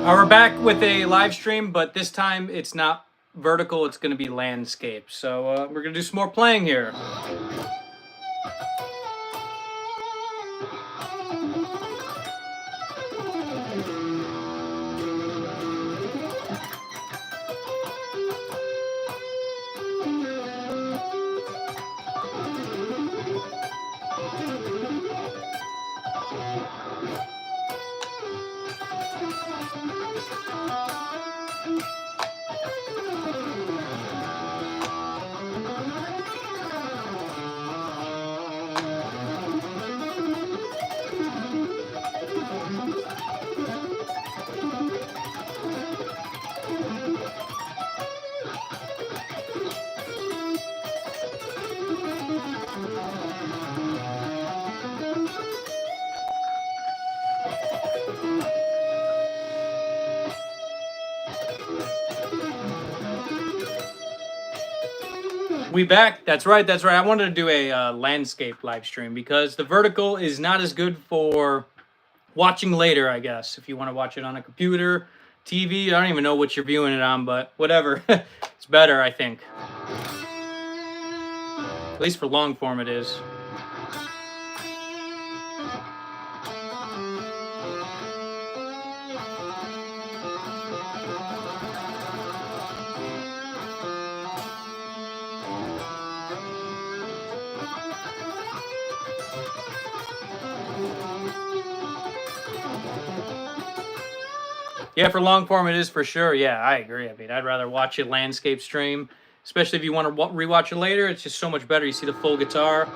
We're back with a live stream, but this time it's not vertical, it's going to be landscape. So we're going to do some more playing here. We back. That's right. That's right. I wanted to do a landscape live stream because the vertical is not as good for watching later, I guess. If you want to watch it on a computer, TV, I don't even know what you're viewing it on, but whatever. It's better, I think. At least for long form it is. Yeah, for long form it is for sure. Yeah, I agree. I mean, I'd rather watch a landscape stream, especially if you want to rewatch it later. It's just so much better. You see the full guitar.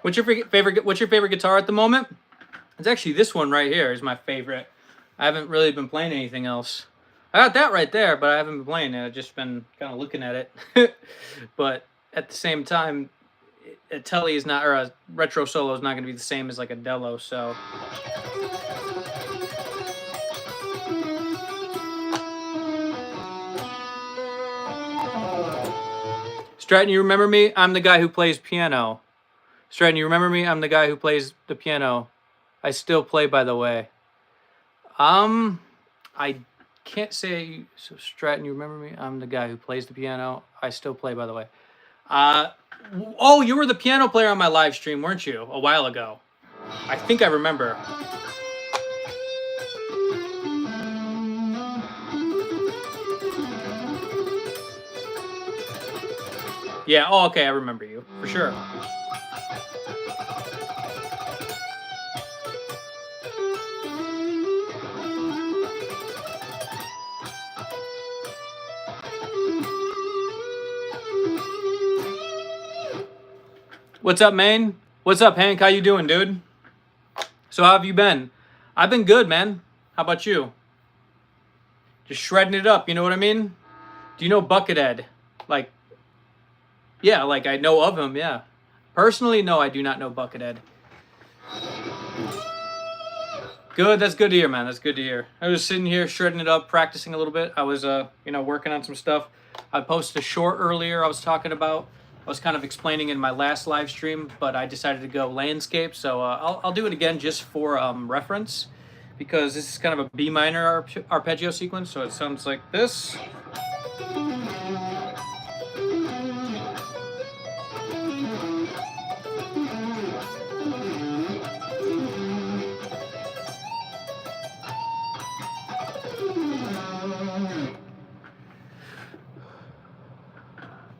What's your favorite guitar at the moment? It's actually this one right here is my favorite. I haven't really been playing anything else. I got that right there, but I haven't been playing it. I've just been kind of looking at it. But at the same time, a Telly is not, or a retro solo is not going to be the same as like a Dello. So. Stratton, you remember me? I'm the guy who plays piano. Stratton, you remember me? I'm the guy who plays the piano. I still play, by the way. I can't say. So Stratton, you remember me? I'm the guy who plays the piano. I still play, by the way. Oh, you were the piano player on my live stream, weren't you? A while ago. I think I remember. Yeah, oh, okay, I remember you, for sure. What's up, man? What's up, Hank? How you doing, dude? So how have you been? I've been good, man. How about you? Just shredding it up, you know what I mean? Do you know Buckethead? Like, yeah, like I know of him, yeah. Personally, no, I do not know Buckethead. Good, that's good to hear, man. That's good to hear. I was sitting here shredding it up, practicing a little bit. I was, working on some stuff. I posted a short earlier I was talking about. I was kind of explaining in my last live stream, but I decided to go landscape. So I'll do it again just for reference, because this is kind of a B minor arpeggio sequence. So it sounds like this.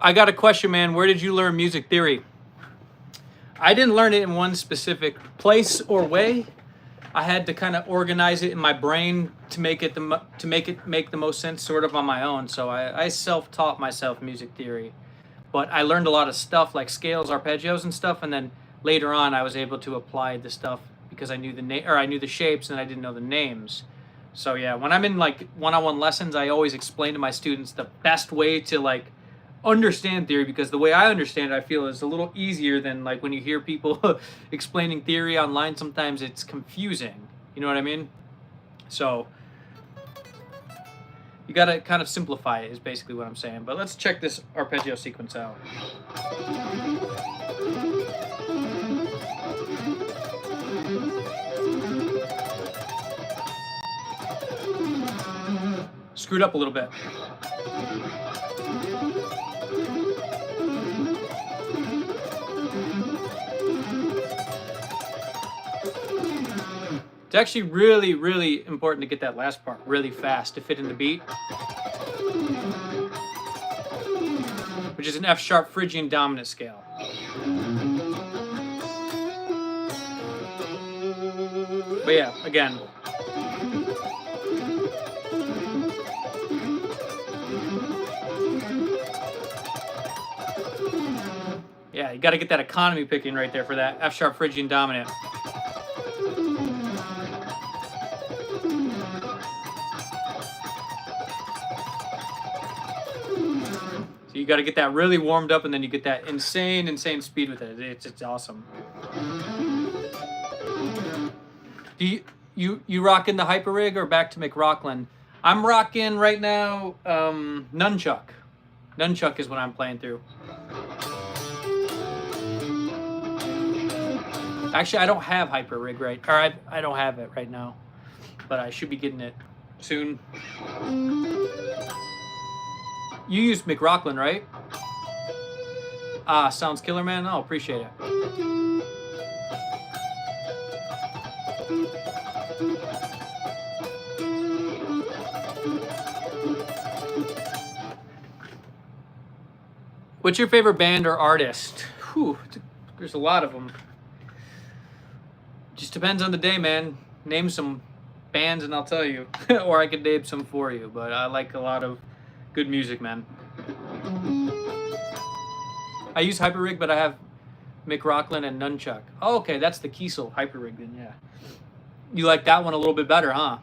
I got a question, man. Where did you learn music theory? I didn't learn it in one specific place or way. I had to kind of organize it in my brain to make it make the most sense, sort of on my own. So I self-taught myself music theory, but I learned a lot of stuff like scales, arpeggios, and stuff. And then later on, I was able to apply the stuff because I knew the name, or I knew the shapes and I didn't know the names. So yeah, when I'm in like one-on-one lessons, I always explain to my students the best way to like understand theory, because the way I understand it, I feel is a little easier than like when you hear people explaining theory online. Sometimes it's confusing. You know what I mean? So you gotta kind of simplify it is basically what I'm saying. But let's check this arpeggio sequence out. Screwed up a little bit. It's actually really, really important to get that last part really fast to fit in the beat, which is an F sharp Phrygian dominant scale. But yeah, again. Yeah, you got to get that economy picking right there for that F sharp Phrygian dominant. You got to get that really warmed up, and then you get that insane speed with it. It's awesome. Do you rocking the hyper rig or back to McRocklin? I'm rocking right now nunchuck. Nunchuck is what I'm playing through. Actually, I don't have hyper rig I don't have it right now, but I should be getting it soon. You use McRocklin, right? Ah, sounds killer, man. Oh, appreciate it. What's your favorite band or artist? Whew, there's a lot of them. Just depends on the day, man. Name some bands and I'll tell you. Or I could name some for you, but I like a lot of good music, man. I use Hyperrig, but I have McRocklin and Nunchuck. Oh, okay, that's the Kiesel Hyperrig then, yeah. You like that one a little bit better, huh?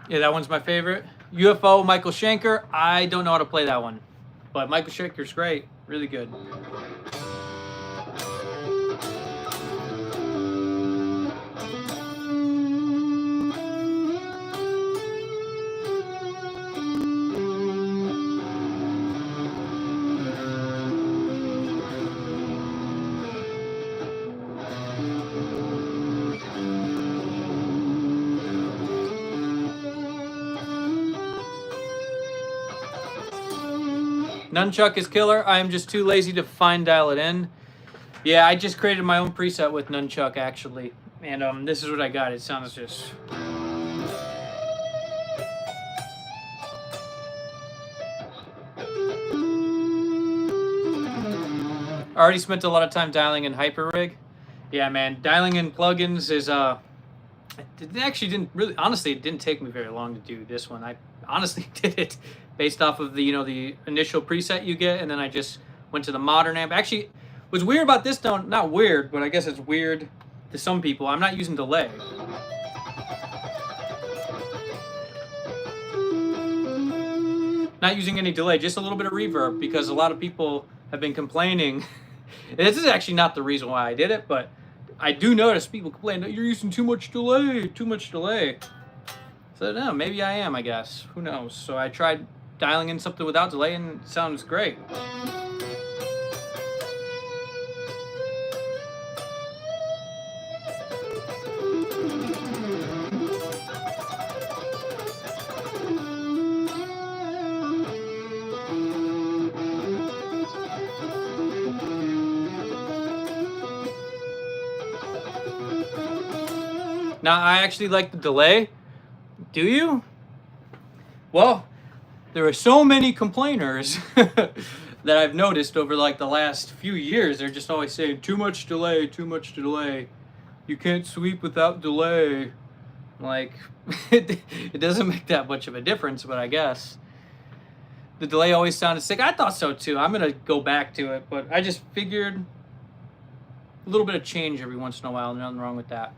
Yeah, that one's my favorite. UFO, Michael Schenker. I don't know how to play that one, but Michael Schenker's great. Really good. Nunchuck is killer. I am just too lazy to fine dial it in. Yeah, I just created my own preset with Nunchuck actually, and this is what I got. It sounds just. I already spent a lot of time dialing in Hyperrig. Yeah, man, dialing in plugins is it actually didn't really, honestly, it didn't take me very long to do this one. I honestly did it based off of the, the initial preset you get, and then I just went to the modern amp. Actually, what's weird about this though, not weird, but I guess it's weird to some people, I'm not using delay. Not using any delay, just a little bit of reverb, because a lot of people have been complaining. This is actually not the reason why I did it, but I do notice people complain that you're using too much delay. So no, maybe I am, I guess. Who knows? So I tried dialing in something without delay and it sounds great. Now, I actually like the delay. Do you? Well, there are so many complainers that I've noticed over like the last few years. They're just always saying, too much delay, too much delay. You can't sweep without delay. Like, it doesn't make that much of a difference, but I guess. The delay always sounded sick. I thought so too. I'm gonna go back to it, but I just figured a little bit of change every once in a while. Nothing wrong with that.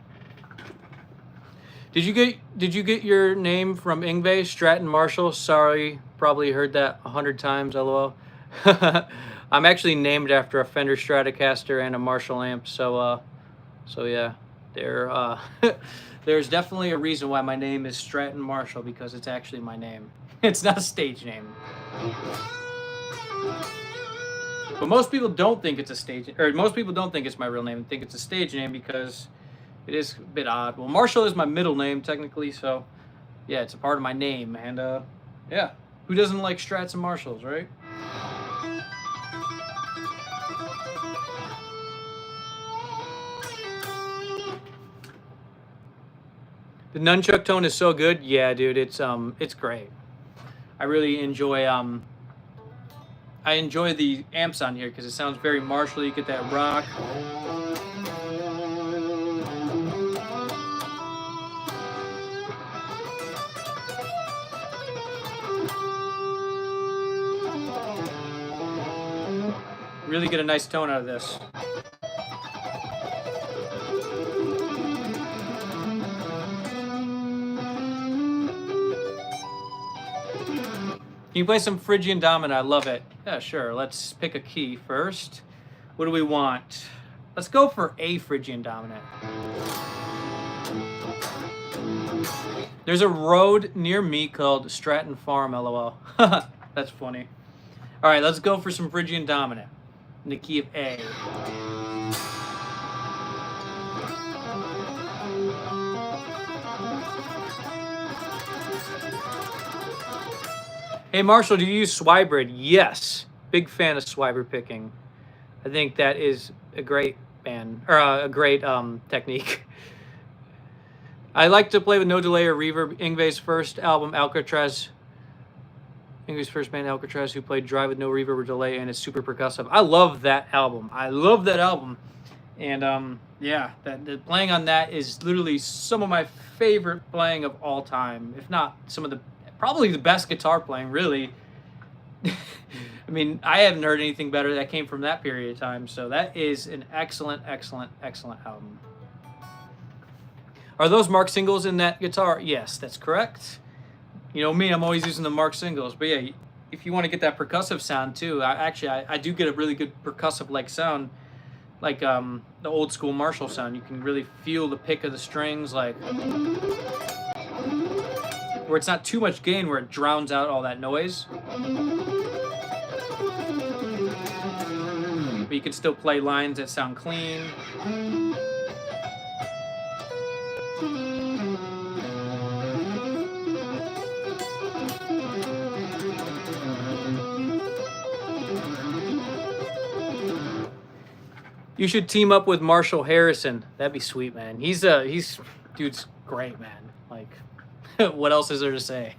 Did you get your name from Yngwie, Straten Marshall? Sorry, probably heard that 100 times. LOL. I'm actually named after a Fender Stratocaster and a Marshall amp, so yeah, there's definitely a reason why my name is Straten Marshall, because it's actually my name. It's not a stage name. But most people don't think it's a stage, or most people don't think it's my real name and think it's a stage name because it is a bit odd. Well, Marshall is my middle name technically, so yeah, it's a part of my name, and yeah, who doesn't like Strats and Marshalls, right? The nunchuck tone is so good. Yeah, dude, it's great. I really enjoy I enjoy the amps on here because it sounds very Marshall. You get that rock. Really get a nice tone out of this. Can you play some Phrygian Dominant? I love it. Yeah, sure. Let's pick a key first. What do we want? Let's go for a Phrygian Dominant. There's a road near me called Straten Farm, LOL. That's funny. All right, let's go for some Phrygian Dominant in the key of A. Hey Marshall, do you use Swid? Yes, big fan of Swid picking. I think that is a great band, or a great technique. I like to play with no delay or reverb. Yngwie's first album, Alcatraz. Yngwie's first band, Alcatraz, who played Drive with no reverb or delay, and it's super percussive. I love that album. I love that album, and yeah, the playing on that is literally some of my favorite playing of all time, if not some of the. Probably the best guitar playing, really. I mean, I haven't heard anything better that came from that period of time. So that is an excellent, excellent, excellent album. Are those Mark singles in that guitar? Yes, that's correct. You know me, I'm always using the Mark singles. But yeah, if you want to get that percussive sound too, I do get a really good percussive-like sound, like the old school Marshall sound. You can really feel the pick of the strings, like... where it's not too much gain, where it drowns out all that noise. But you can still play lines that sound clean. You should team up with Marshall Harrison. That'd be sweet, man. He's dude's great, man. Like, what else is there to say?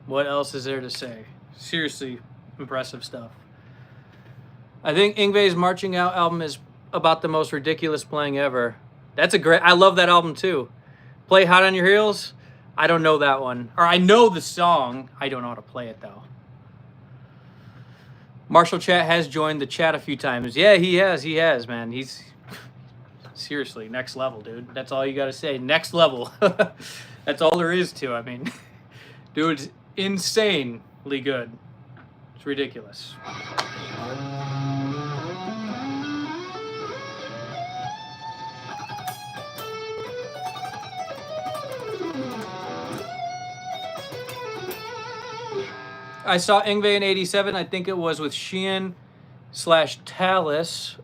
What else is there to say? Seriously, impressive stuff. I think Yngwie's Marching Out album is about the most ridiculous playing ever. That's a great... I love that album too. Play Hot on Your Heels? I don't know that one. Or I know the song. I don't know how to play it though. Marshall Chat has joined the chat a few times. Yeah, he has, man. He's... seriously, next level, dude. That's all you gotta say. Next level. That's all there is to it. I mean, dude's insanely good. It's ridiculous. I saw Yngwie in '87. I think it was with Sheehan/Tallis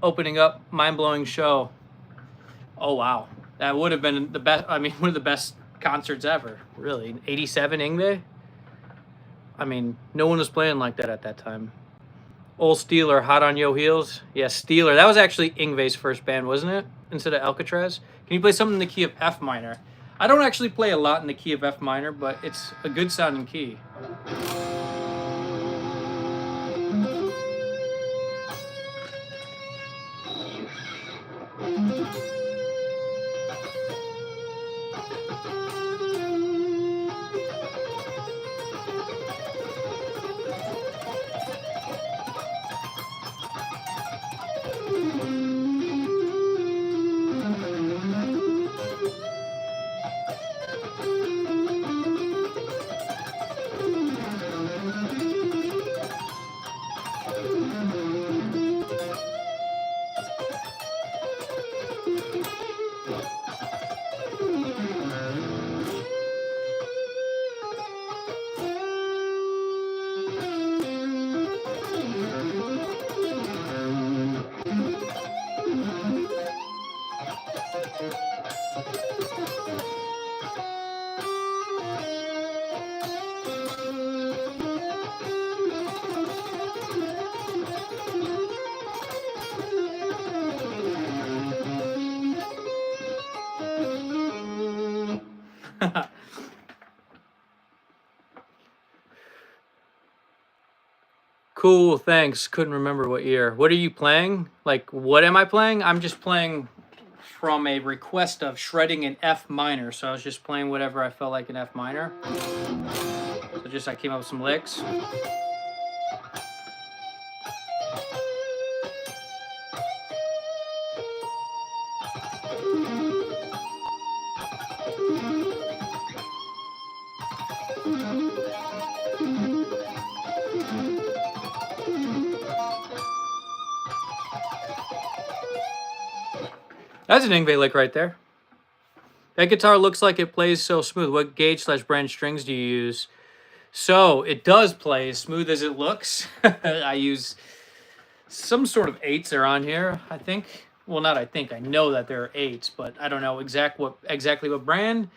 opening up mind-blowing show. Oh wow, that would have been the best. I mean, one of the best concerts ever. Really, '87 Yngwie. I mean, no one was playing like that at that time. Old Steeler, Hot on Yo Heels. Yes, yeah, Steeler. That was actually Yngwie's first band, wasn't it? Instead of Alcatraz. Can you play something in the key of F minor? I don't actually play a lot in the key of F minor, but it's a good sounding key. Cool, thanks. Couldn't remember what year. What are you playing? Like, what am I playing? I'm just playing from a request of shredding in F minor. So I was just playing whatever I felt like in F minor. So just I came up with some licks. That's an Yngwie lick right there. That guitar looks like it plays so smooth. What gauge / brand strings do you use? So it does play as smooth as it looks. I use some sort of 8s are on here, I think. Well, not I think. I know that there are 8s, but I don't know exactly what brand.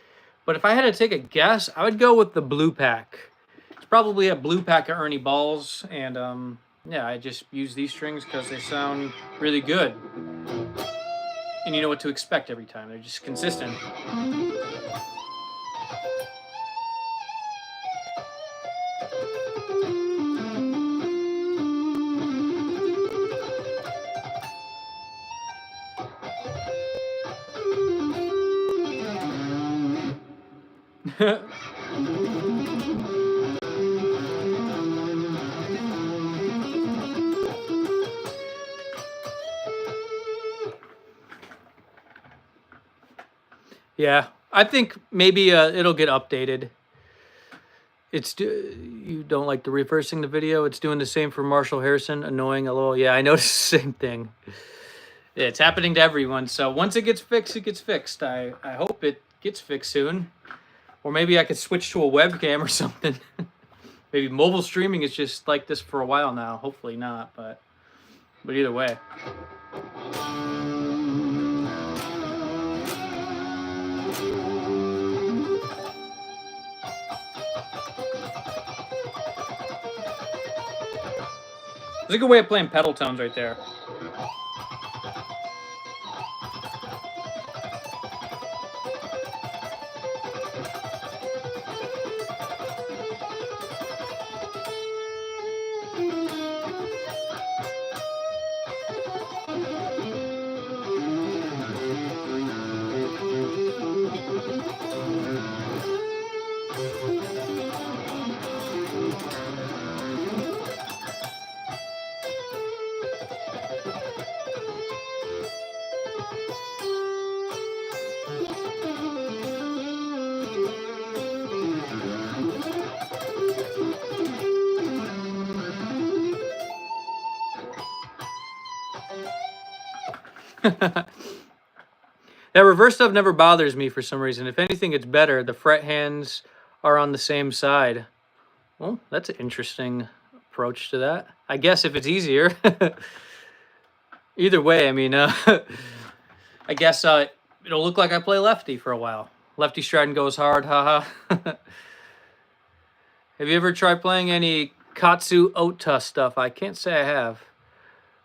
But if I had to take a guess, I would go with the Blue Pack. It's probably a Blue Pack of Ernie Balls, and yeah, I just use these strings because they sound really good. And you know what to expect every time. They're just consistent. Yeah, I think maybe it'll get updated. You don't like the reversing the video. It's doing the same for Marshall Harrison. Annoying a little. Yeah, I noticed the same thing. Yeah, it's happening to everyone. So once it gets fixed, it gets fixed. I hope it gets fixed soon. Or maybe I could switch to a webcam or something. Maybe mobile streaming is just like this for a while now. Hopefully not, but either way. There's a good way of playing pedal tones right there. That reverse stuff never bothers me for some reason. If anything, it's better. The fret hands are on the same side. Well, that's an interesting approach to that. I guess if it's easier. Either way, I mean, I guess it'll look like I play lefty for a while. Lefty Straten goes hard, haha. Have you ever tried playing any Katsu Ota stuff? I can't say I have.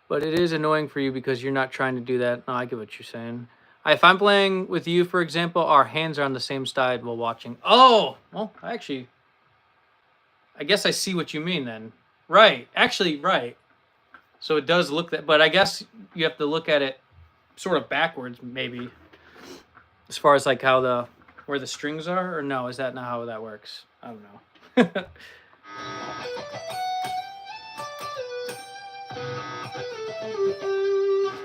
But it is annoying for you because you're not trying to do that. No, I get what you're saying. If I'm playing with you, for example, our hands are on the same side while watching. Oh, well, I guess I see what you mean then. Right, actually, right. So it does look that, but I guess you have to look at it sort of backwards, maybe. As far as like where the strings are, or no, is that not how that works? I don't know.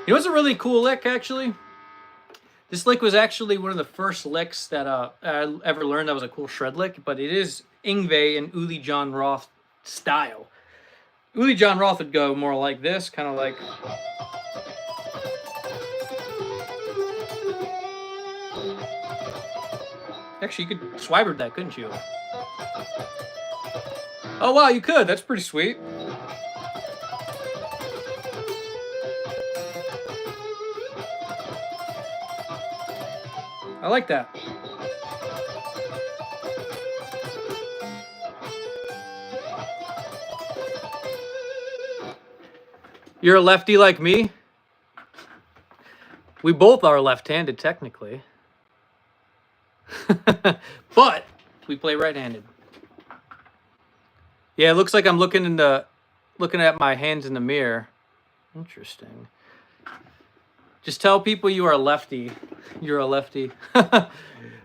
You know what's a really cool lick, actually? This lick was actually one of the first licks that I ever learned that was a cool shred lick, but it is Yngwie and Uli John Roth style. Uli John Roth would go more like this, kind of like... Actually, you could Swibert that, couldn't you? Oh, wow, you could. That's pretty sweet. I like that. You're a lefty like me? We both are left-handed, technically. But we play right-handed. Yeah, it looks like I'm looking at my hands in the mirror. Interesting. Just tell people you are a lefty. You're a lefty.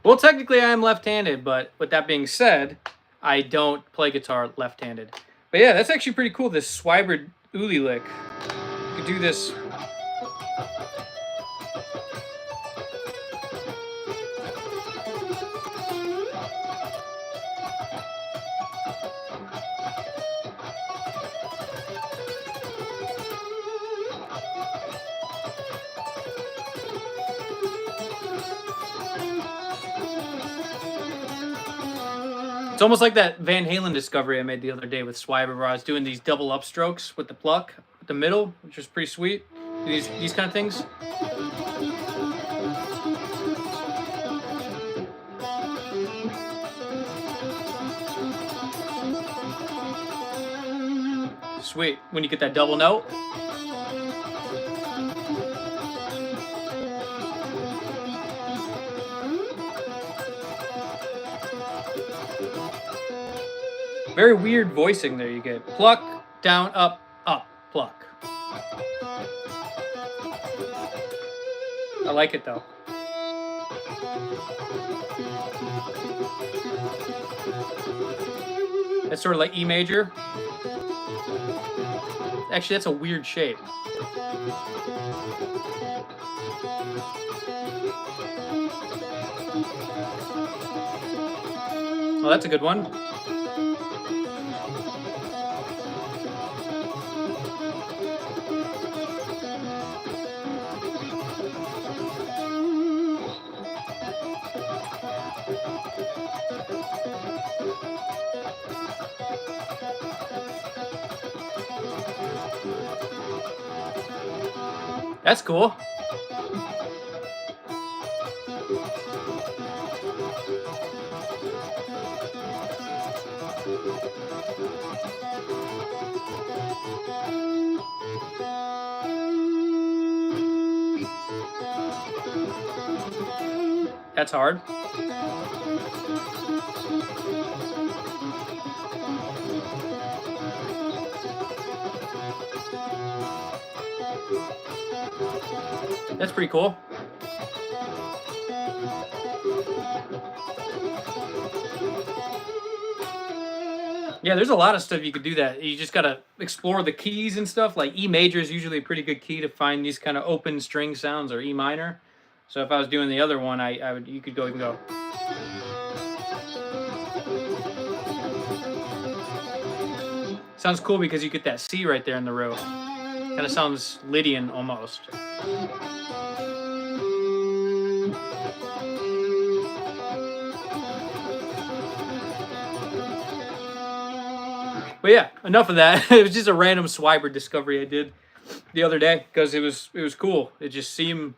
Well, technically I am left-handed, but with that being said, I don't play guitar left-handed. But yeah, that's actually pretty cool, this Swiberd uli lick. You could do this. It's almost like that Van Halen discovery I made the other day with Swiberd, where I was doing these double upstrokes with the pluck at the middle, which was pretty sweet. These kind of things. Sweet. When you get that double note. Very weird voicing there you get. Pluck, down, up, pluck. I like it though. That's sort of like E major. Actually, that's a weird shape. Oh, that's a good one. That's cool. That's hard. That's pretty cool. Yeah, there's a lot of stuff you could do that. You just gotta explore the keys and stuff. Like E major is usually a pretty good key to find these kind of open string sounds, or E minor. So if I was doing the other one, you could go. Sounds cool because you get that C right there in the row. Kind of sounds Lydian almost. But yeah, enough of that. It was just a random Swiberd discovery I did the other day because it was cool. It just seemed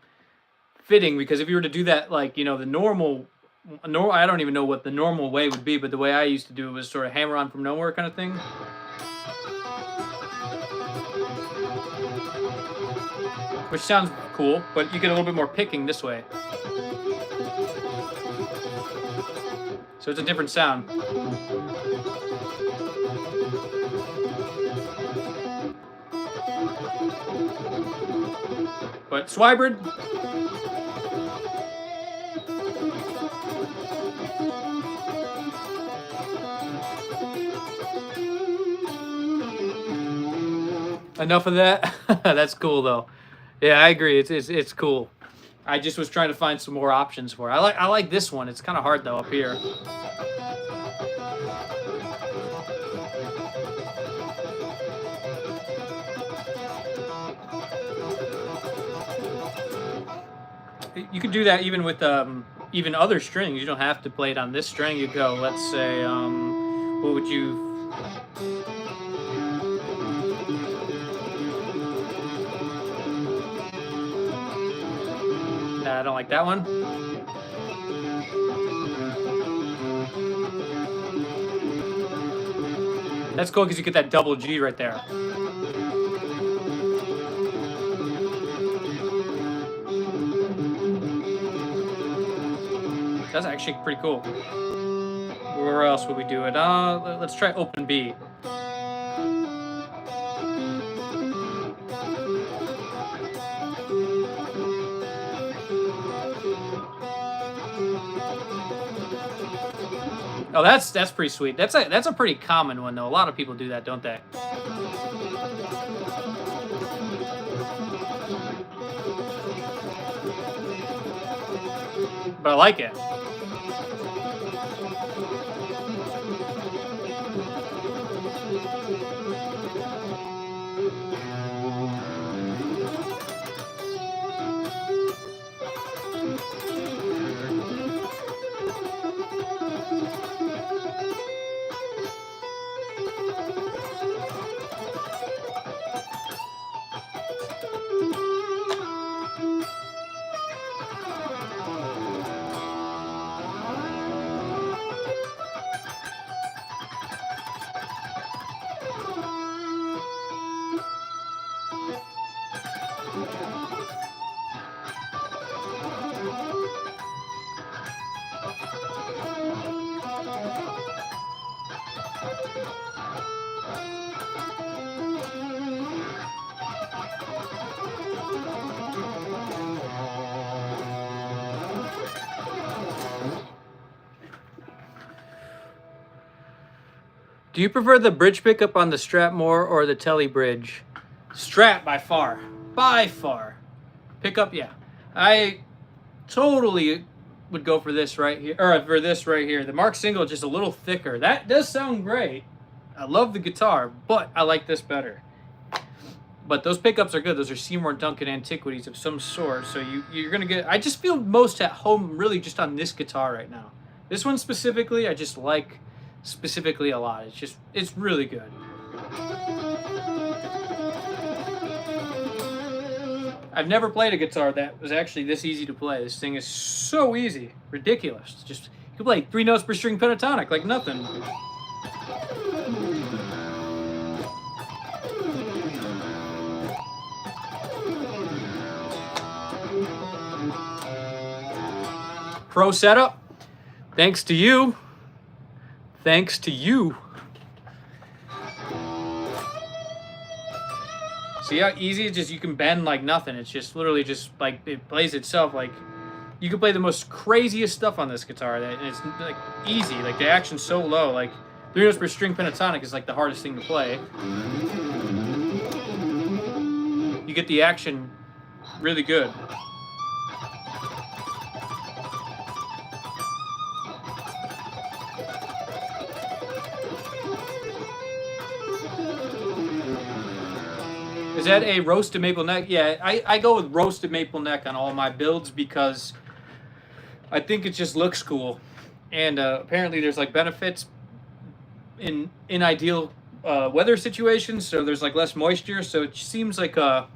fitting because if you were to do that, like, you know, the normal, I don't even know what the normal way would be, but the way I used to do it was sort of hammer on from nowhere kind of thing. Which sounds cool, but you get a little bit more picking this way. So it's a different sound. But Swiberd, enough of that. That's cool though. Yeah, I agree. It's cool. I just was trying to find some more options for it. I like this one. It's kind of hard though up here. You could do that even with even other strings. You don't have to play it on this string. You go, let's say, what would you? I don't like that one. That's cool because you get that double G right there. That's actually pretty cool. Where else would we do it? Let's try open B. Oh, that's pretty sweet. That's a pretty common one though. A lot of people do that, don't they? But I like it. Do you prefer the bridge pickup on the Strat more or the Tele bridge? Strat by far. By far. Pickup, yeah. I totally would go for this right here, or for this right here. The Mark Single just a little thicker. That does sound great. I love the guitar, but I like this better. But those pickups are good. Those are Seymour Duncan antiquities of some sort. So you're going to get... I just feel most at home really just on this guitar right now. This one specifically, I just like specifically a lot. It's really good. I've never played a guitar that was actually this easy to play. This thing is so easy. Ridiculous. Just, you can play 3 notes per string pentatonic like nothing. Pro setup. Thanks to you. Thanks to you. See how easy it's just, you can bend like nothing. It's just literally just like, it plays itself. Like, you can play the most craziest stuff on this guitar, and it's like easy. Like, the action's so low. Like, 3 notes per string pentatonic is like the hardest thing to play. You get the action really good. Is that a roasted maple neck? Yeah, I go with roasted maple neck on all my builds because I think it just looks cool. And apparently there's like benefits in ideal weather situations, so there's like less moisture, so it seems like I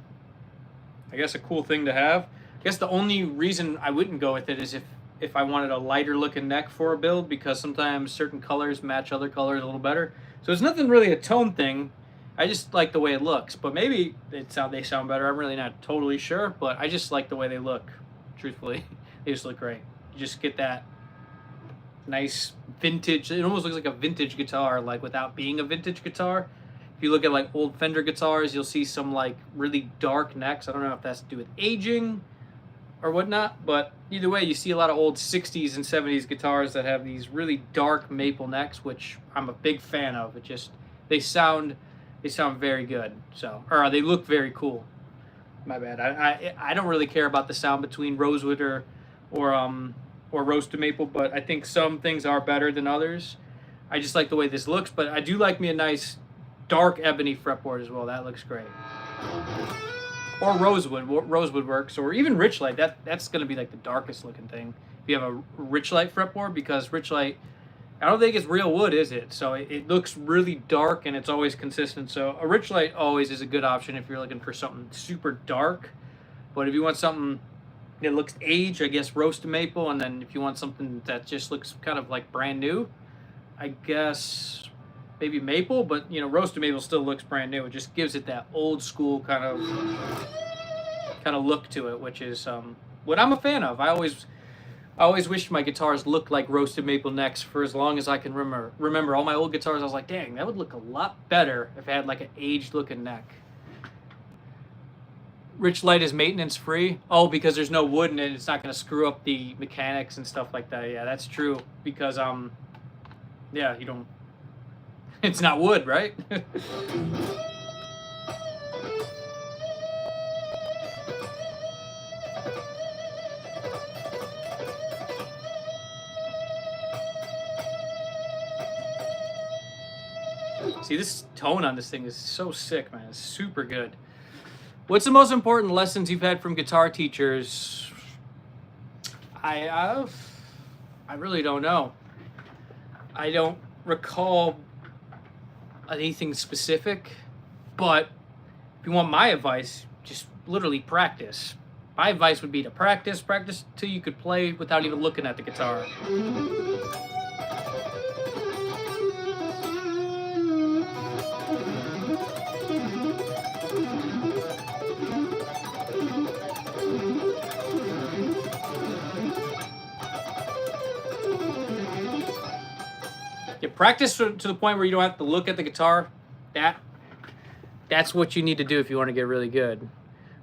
guess a cool thing to have. I guess the only reason I wouldn't go with it is if I wanted a lighter looking neck for a build, because sometimes certain colors match other colors a little better. So it's nothing really a tone thing. I just like the way it looks, but maybe they sound better. I'm really not totally sure, but I just like the way they look. Truthfully, they just look great. You just get that nice vintage. It almost looks like a vintage guitar, like without being a vintage guitar. If you look at like old Fender guitars, you'll see some like really dark necks. I don't know if that's to do with aging or whatnot, but either way, you see a lot of old 60s and 70s guitars that have these really dark maple necks, which I'm a big fan of. It just, they sound very good. So, or they look very cool. My bad. I don't really care about the sound between rosewood or roasted maple, but I think some things are better than others. I just like the way this looks, but I do like me a nice dark ebony fretboard as well. That looks great. Or rosewood works, or even Richlight. That's going to be like the darkest looking thing. If you have a Richlight fretboard, because Richlight, I don't think it's real wood, is it? So it looks really dark and it's always consistent. So a Richlight always is a good option if you're looking for something super dark. But if you want something it looks aged, I guess roasted maple, and then if you want something that just looks kind of like brand new, I guess maybe maple, but you know, roasted maple still looks brand new. It just gives it that old school kind of look to it, which is what I'm a fan of. I always wished my guitars looked like roasted maple necks for as long as I can remember. All my old guitars, I was like, dang, that would look a lot better if it had like an aged looking neck. Rich Light is maintenance free. Oh, because there's no wood in it, it's not going to screw up the mechanics and stuff like that. Yeah, that's true. Because yeah, you don't. It's not wood, right? See, this tone on this thing is so sick, man. It's super good. What's the most important lessons you've had from guitar teachers? I really don't know. I don't recall anything specific, but if you want my advice, just literally practice. My advice would be to practice till you could play without even looking at the guitar. Practice to the point where you don't have to look at the guitar. That's what you need to do if you want to get really good.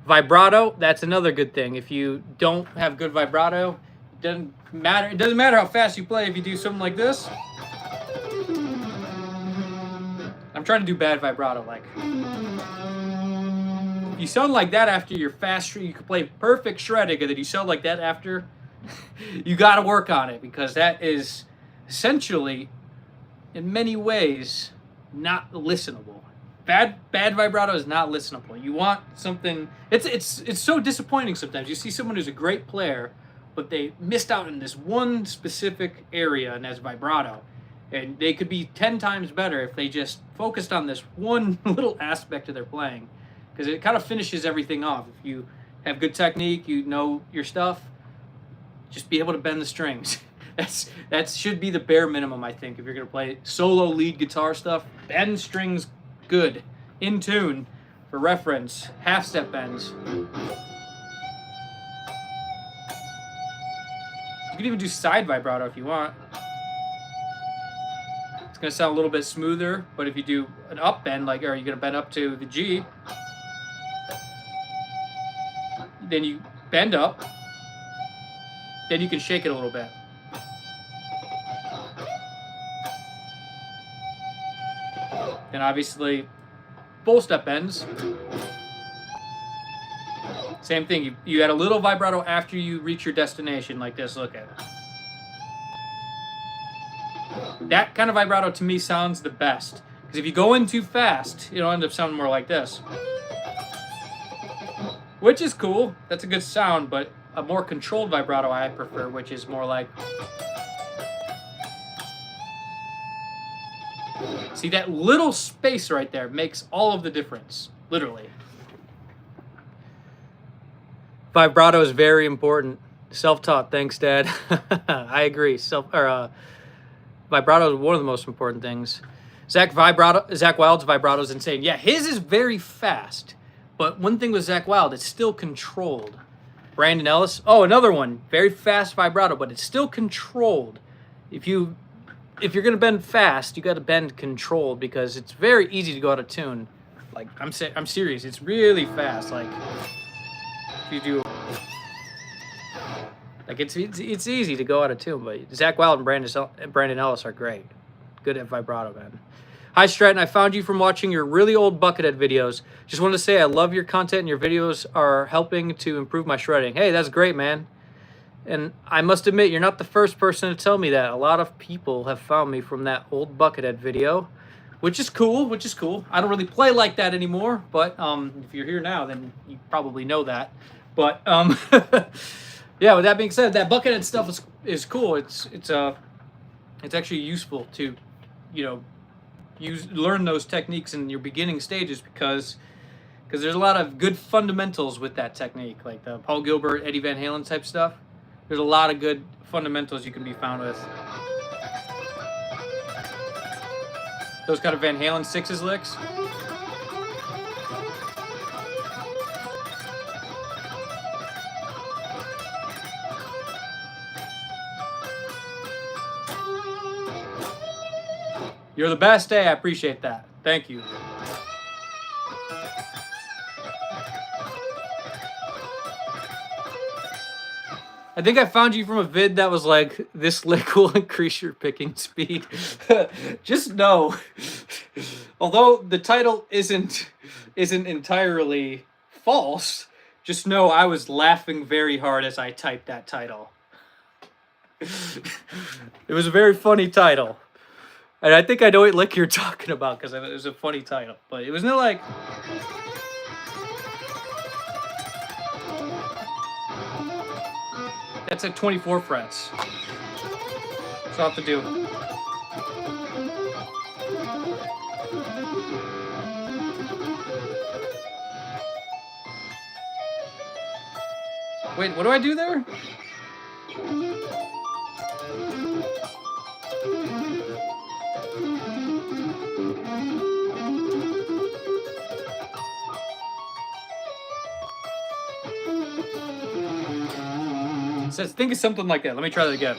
Vibrato, that's another good thing. If you don't have good vibrato, it doesn't matter how fast you play if you do something like this. I'm trying to do bad vibrato, like. If you sound like that after you're fast, you can play perfect shredding, and then you sound like that after, you got to work on it, because that is essentially, in many ways, not listenable. Bad vibrato is not listenable. You want something. It's so disappointing sometimes. You see someone who's a great player, but they missed out in this one specific area, and that's vibrato. And they could be 10 times better if they just focused on this one little aspect of their playing, because it kind of finishes everything off. If you have good technique, you know your stuff, just be able to bend the strings. That should be the bare minimum, I think, if you're going to play solo lead guitar stuff. Bend strings good, in tune. For reference, half step bends. You can even do side vibrato if you want. It's going to sound a little bit smoother, but if you do an up bend, like, or you're going to bend up to the G, then you bend up, then you can shake it a little bit. Then obviously, full step bends. Same thing, you add a little vibrato after you reach your destination, like this, look at it. That kind of vibrato to me sounds the best. Because if you go in too fast, it'll end up sounding more like this. Which is cool, that's a good sound, but a more controlled vibrato I prefer, which is more like... See, that little space right there makes all of the difference, literally. Vibrato is very important. Self-taught, thanks, Dad. I agree. Vibrato is one of the most important things. Zach Wild's vibrato is insane. Yeah, his is very fast, but one thing with Zach Wild, it's still controlled. Brandon Ellis, oh, another one, very fast vibrato, but it's still controlled. If you're gonna bend fast, you got to bend controlled, because it's very easy to go out of tune. Like, I'm serious. It's really fast. Like, if you do, like, it's easy to go out of tune. But Zach Wild and Brandon Ellis are great. Good at vibrato, man. Hi, Straten. I found you from watching your really old Buckethead videos. Just wanted to say I love your content, and your videos are helping to improve my shredding. Hey, that's great, man. And I must admit, you're not the first person to tell me that. A lot of people have found me from that old Buckethead video, which is cool, I don't really play like that anymore, but if you're here now, then you probably know that. But yeah, with that being said, that Buckethead stuff is cool. It's actually useful to, you know, learn those techniques in your beginning stages, because because there's a lot of good fundamentals with that technique, like the Paul Gilbert, Eddie Van Halen type stuff. There's a lot of good fundamentals you can be found with those kind of Van Halen sixes licks. You're the best, I appreciate that. Thank you. I think I found you from a vid that was like, this lick will increase your picking speed. Just know, although the title isn't entirely false, just know I was laughing very hard as I typed that title. It was a very funny title. And I think I know what lick you're talking about because it was a funny title. But it wasn't like... That's at 24 frets. So I'll have to do. Wait, what do I do there? I think it's something like that. Let me try that again.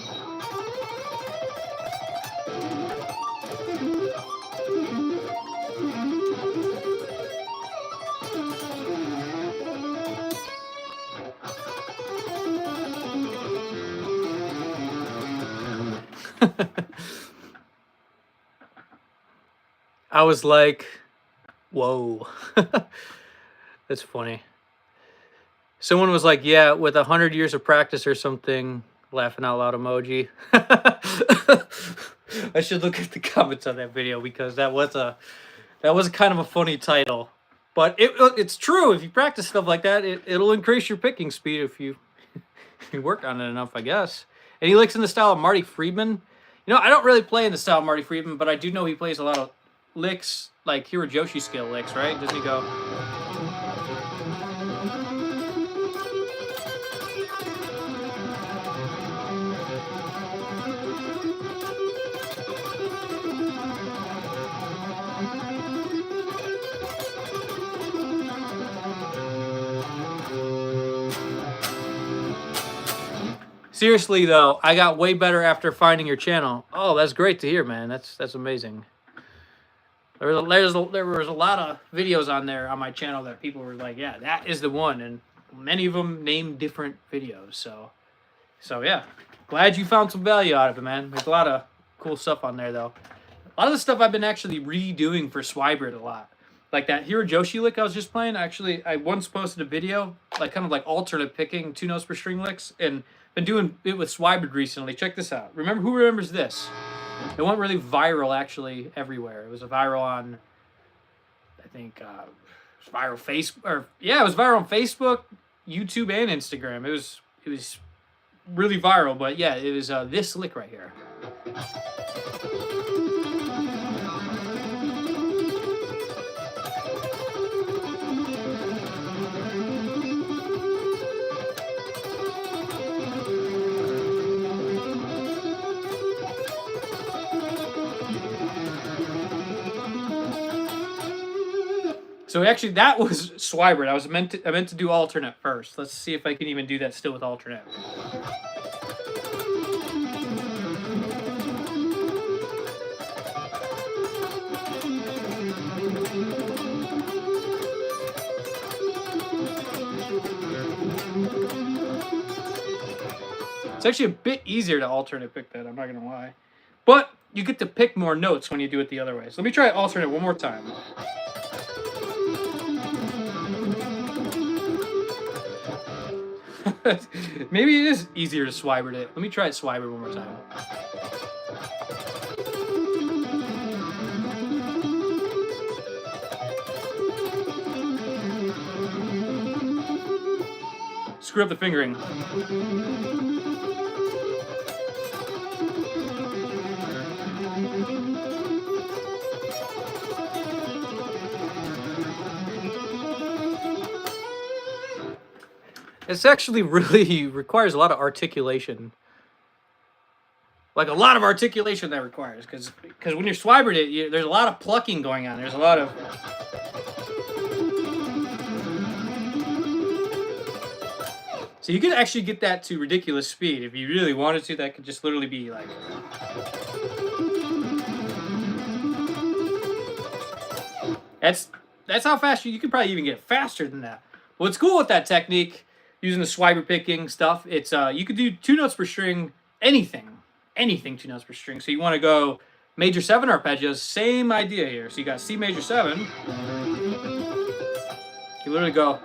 I was like, whoa. That's funny. Someone was like, yeah, with 100 years of practice or something, laughing out loud emoji. I should look at the comments on that video because that was kind of a funny title. But it's true. If you practice stuff like that, it'll increase your picking speed if you work on it enough, I guess. And he licks in the style of Marty Friedman. You know, I don't really play in the style of Marty Friedman, but I do know he plays a lot of licks, like Hirajoshi scale licks, right? Doesn't he go... Seriously though, I got way better after finding your channel. Oh, that's great to hear, man. That's amazing. There was a lot of videos on there on my channel that people were like, yeah, that is the one, and many of them named different videos. So yeah, glad you found some value out of it, man. There's a lot of cool stuff on there though. A lot of the stuff I've been actually redoing for Swibert a lot. Like that Hirajoshi lick I was just playing. Actually, I once posted a video, like kind of like alternate picking 2 notes per string licks, and been doing it with Swibert recently. Check this out. Who remembers this? It went really viral actually everywhere. It was a viral on, I think, it was viral it was viral on Facebook, YouTube, and Instagram. It was really viral, but yeah, it was this lick right here. So actually, that was Swibert. I meant to do alternate first. Let's see if I can even do that still with alternate. It's actually a bit easier to alternate pick that, I'm not gonna lie. But you get to pick more notes when you do it the other way. So let me try alternate one more time. Maybe it is easier to Swibert it. Let me try it Swibert one more time. Screw up the fingering. It's actually really requires a lot of articulation. Like a lot of articulation that requires, because when you're swibing it, there's a lot of plucking going on. There's a lot of... So you could actually get that to ridiculous speed if you really wanted to. That could just literally be like... That's how fast you could probably even get faster than that. What's cool with that technique, using the swiber picking stuff, it's you could do 2 notes per string, anything 2 notes per string. So you want to go major 7 arpeggios, same idea here. So you got C major 7. You literally go...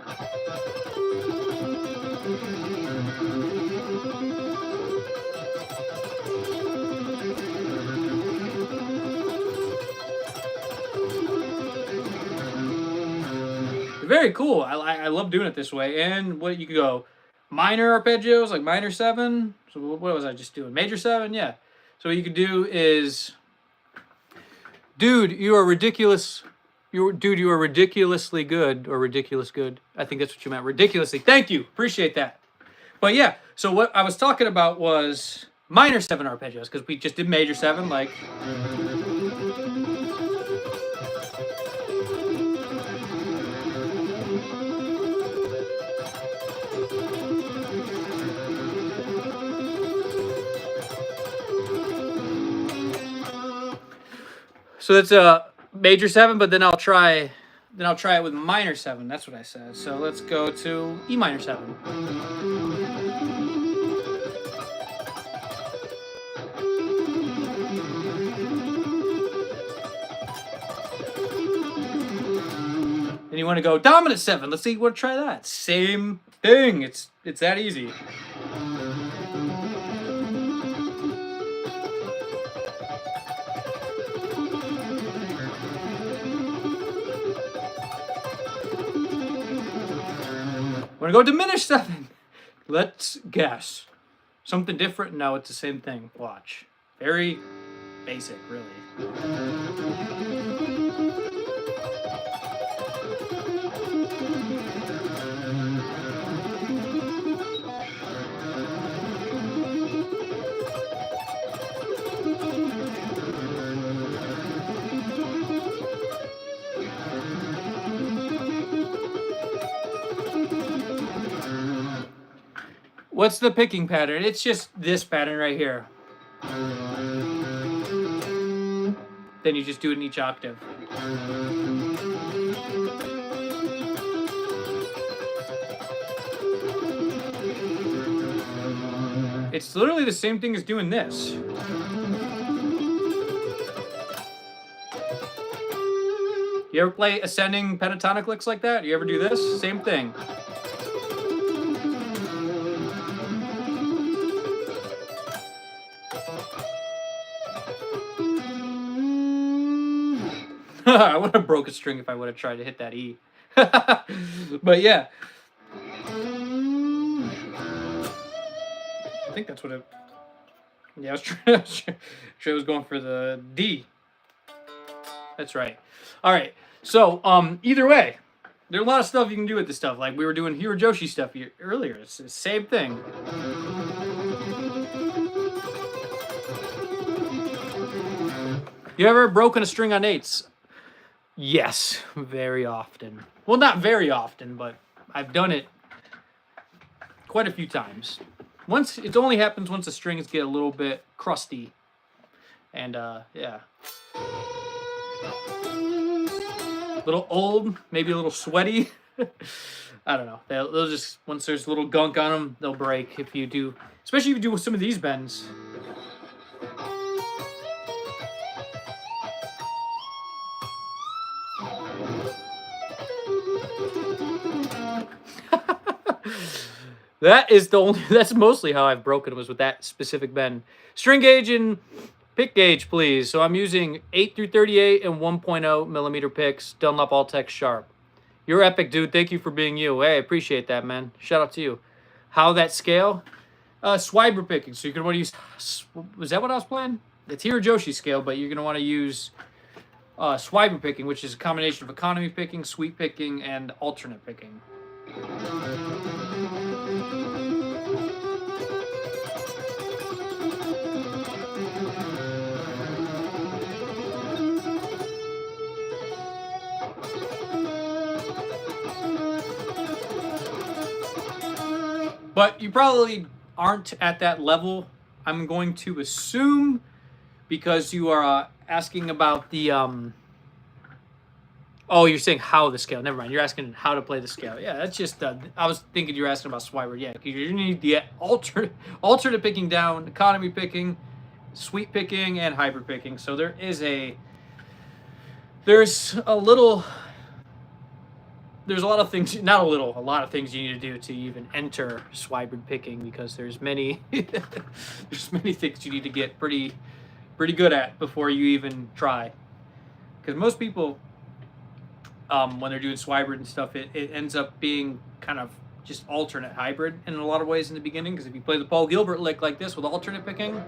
Very cool. I love doing it this way. And what you could go minor arpeggios, like minor 7. So what was I just doing? Major 7, yeah. So what you could do is, dude, you are ridiculous. You are ridiculously good, or ridiculous good. I think that's what you meant. Ridiculously. Thank you. Appreciate that. But yeah, so what I was talking about was minor 7 arpeggios, because we just did major 7, like... So that's a major 7, but then I'll try it with minor 7. That's what I said. So let's go to E minor 7. Then you want to go dominant 7. Let's see. We'll try that. Same thing. It's that easy. We're gonna go diminished 7. Let's guess. Something different? No, it's the same thing. Watch. Very basic, really. What's the picking pattern? It's just this pattern right here. Then you just do it in each octave. It's literally the same thing as doing this. You ever play ascending pentatonic licks like that? You ever do this? Same thing. I would have broke a string if I would have tried to hit that E. But yeah. I think that's what it... Yeah, I was trying I was going for the D. That's right. All right. So, either way, there's a lot of stuff you can do with this stuff. Like we were doing Hirojoshi stuff earlier. It's the same thing. You ever broken a string on 8s? Yes, very often. Well, not very often, but I've done it quite a few times. It only happens once the strings get a little bit crusty. And, yeah. A little old, maybe a little sweaty. I don't know. They'll just, once there's a little gunk on them, they'll break if you do, especially if you do with some of these bends. That's mostly how I've broken it, was with that specific bend. String gauge and pick gauge, please. So I'm using 8 through 38 and 1.0 millimeter picks, Dunlop All-Tech Sharp. You're epic, dude. Thank you for being you. Hey, I appreciate that, man. Shout out to you. How that scale? Swiber picking. So you're going to want to use... Was that what I was playing? It's Hirojoshi scale, but you're going to want to use swiber picking, which is a combination of economy picking, sweep picking, and alternate picking. But you probably aren't at that level, I'm going to assume, because you are asking about the oh, you're saying how the scale. Never mind. You're asking how to play the scale. Yeah, that's just. I was thinking you were asking about Swibert. Yeah, you need the alternate picking down, economy picking, sweep picking, and hybrid picking. So there's a lot of things. Not a little. A lot of things you need to do to even enter Swibert picking, because there's many there's many things you need to get pretty good at before you even try. Because most people, when they're doing Swibert and stuff, it ends up being kind of just alternate hybrid in a lot of ways in the beginning. Because if you play the Paul Gilbert lick like this with alternate picking,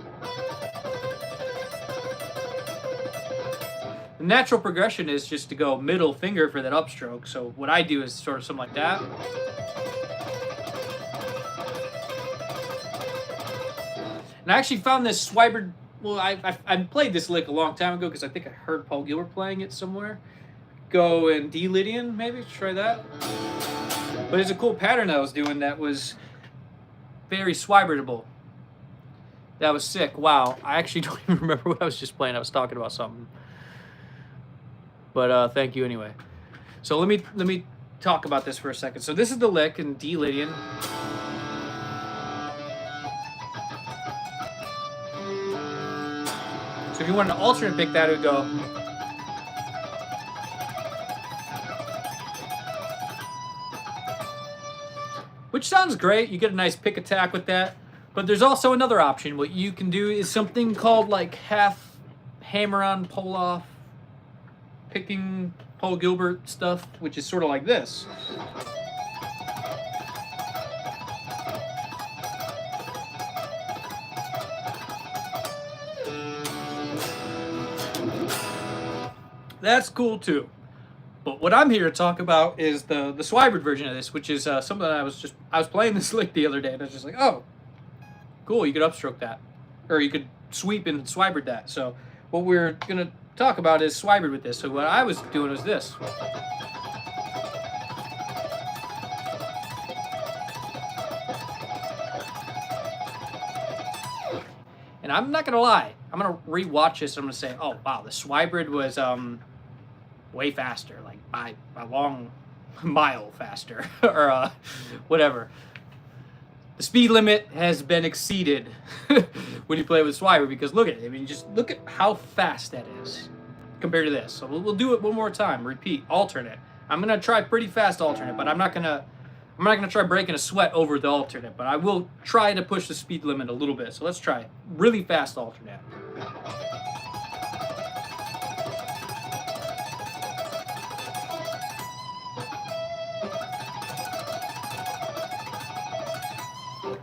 the natural progression is just to go middle finger for that upstroke. So what I do is sort of something like that. And I actually found this Swibert. Well, I played this lick a long time ago because I think I heard Paul Gilbert playing it somewhere. Go in D Lydian, maybe try that. But it's a cool pattern I was doing that was very Swibertable. That was sick. Wow, I actually don't even remember what I was just playing. I was talking about something. But thank you anyway. So let me talk about this for a second. So this is the lick in D Lydian. So if you want an alternate pick, that would go. Which sounds great. You get a nice pick attack with that. But there's also another option. What you can do is something called like half hammer-on pull-off picking Paul Gilbert stuff, which is sort of like this. That's cool too. But what I'm here to talk about is the Swibert version of this, which is something that I was playing this lick the other day, and I was just like, oh, cool, you could upstroke that, or you could sweep and Swibert that. So what we're gonna talk about is Swibert with this. So what I was doing was this. And I'm not gonna lie, I'm gonna rewatch this. And I'm gonna say, oh wow, the Swibert was way faster, like by a long mile faster, or whatever. The speed limit has been exceeded when you play with Swibert, because look at it. I mean, just look at how fast that is compared to this. So we'll do it one more time. Repeat, alternate. I'm gonna try pretty fast alternate, but I'm not gonna try breaking a sweat over the alternate, but I will try to push the speed limit a little bit. So let's try really fast alternate.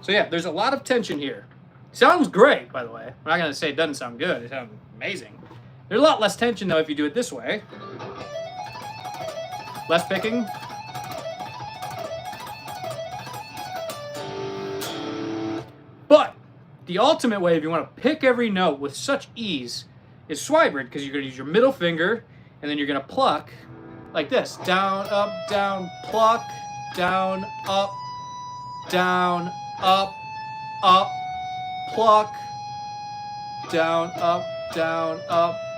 So yeah, there's a lot of tension here. Sounds great, by the way. I'm not gonna say it doesn't sound good. It sounds amazing. There's a lot less tension though if you do it this way. Less picking. But the ultimate way, if you want to pick every note with such ease, is Swibert, because you're gonna use your middle finger and then you're gonna pluck like this. Down, pluck, down, up, pluck,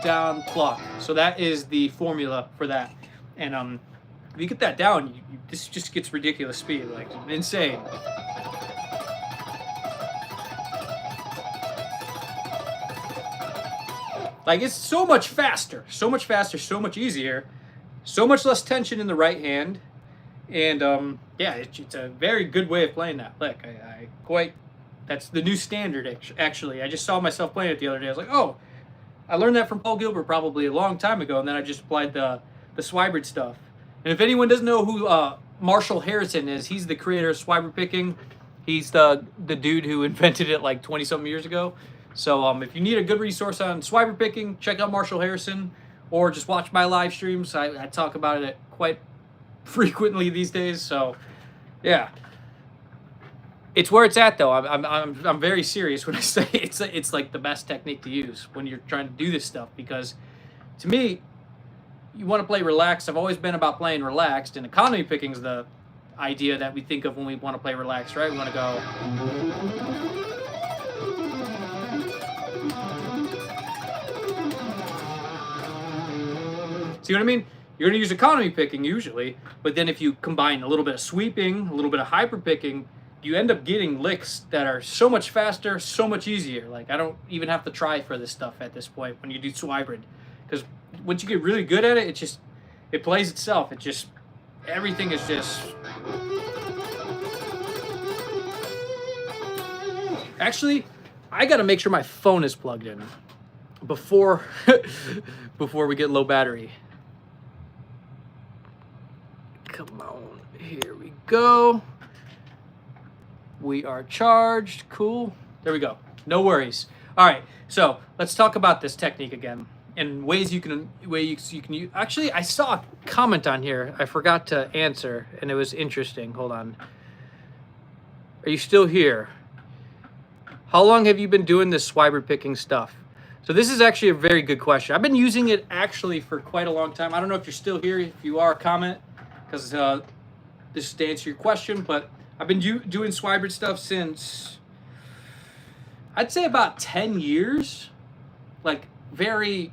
down, pluck. So that is the formula for that. And if you get that down, this just gets ridiculous speed, like insane. Like it's so much faster, so much easier, so much less tension in the right hand. And yeah, it's a very good way of playing that lick. That's the new standard, actually. I just saw myself playing it the other day. I was like, oh, I learned that from Paul Gilbert probably a long time ago, and then I just applied the Swibert stuff. And if anyone doesn't know who Marshall Harrison is, he's the creator of Swibert picking. He's the dude who invented it like 20-something years ago. So if you need a good resource on Swibert picking, check out Marshall Harrison, or just watch my live streams. I talk about it quite frequently these days. So yeah. It's where it's at, though. I'm very serious when I say it's like the best technique to use when you're trying to do this stuff, because to me, you want to play relaxed. I've always been about playing relaxed, and economy picking is idea that we think of when we want to play relaxed, right? We want to go. See what I mean? You're going to use economy picking usually, but then if you combine a little bit of sweeping, a little bit of hyper picking, you end up getting licks that are so much faster, so much easier. Like, I don't even have to try for this stuff at this point when you do Swibrid, because once you get really good at it, it plays itself. Everything is just... Actually, I got to make sure my phone is plugged in before we get low battery. Come on, here we go. We are charged. Cool. There we go. No worries. All right. So let's talk about this technique again and ways you can use. Actually, I saw a comment on here I forgot to answer, and it was interesting. Hold on. Are you still here? How long have you been doing this Swibrid picking stuff? So this is actually a very good question. I've been using it actually for quite a long time. I don't know if you're still here. If you are, comment, because this is to answer your question, but I've been doing Swibrid stuff since, I'd say about 10 years. Like, very,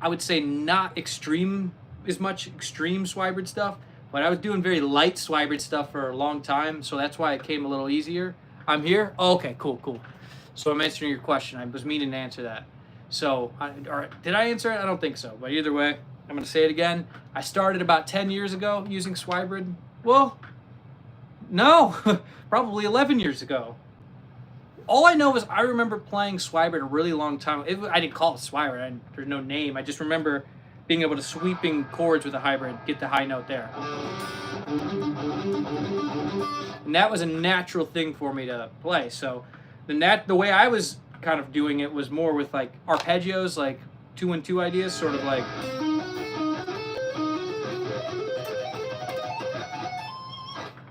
I would say not extreme Swibrid stuff, but I was doing very light Swibrid stuff for a long time, so that's why it came a little easier. I'm here? Oh, okay, cool. So I'm answering your question. I was meaning to answer that. So, did I answer it? I don't think so, but either way, I'm going to say it again. I started about 10 years ago using Swibrid. Well, no, probably 11 years ago. All I know is I remember playing Swibrid a really long time. I didn't call it Swibrid. There's no name. I just remember being able to sweeping chords with a hybrid, get the high note there. And that was a natural thing for me to play. So the way I was kind of doing it was more with like arpeggios, like 2-and-2 ideas, sort of like.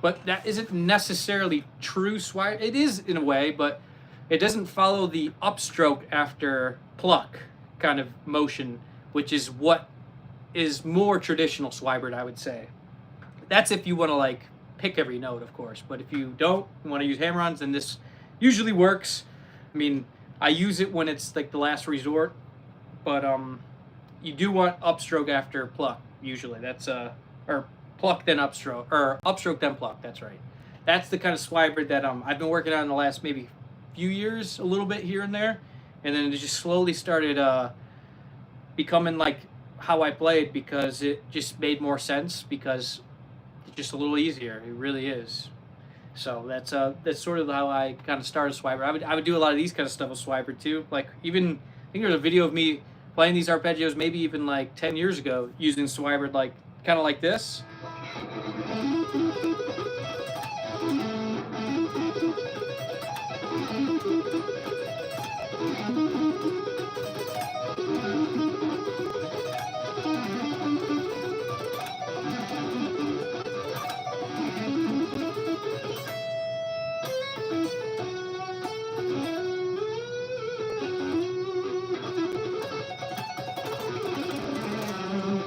But that isn't necessarily true Swibrid. It is in a way, but it doesn't follow the upstroke after pluck kind of motion, which is what is more traditional Swibrid, I would say. That's if you want to like pick every note, of course. But if you don't want to use hammer-ons, then this usually works. I mean, I use it when it's like the last resort, but you do want upstroke after pluck usually. That's or pluck then upstroke, or upstroke then pluck. That's right. That's the kind of Swibrid that I've been working on in the last maybe few years, a little bit here and there, and then it just slowly started becoming like how I played, because it just made more sense, because it's just a little easier. It really is. So that's sort of how I kind of started Swibrid. I would do a lot of these kind of stuff with Swibrid too. Like, even I think there's a video of me playing these arpeggios maybe even like 10 years ago using Swibrid, like kind of like this.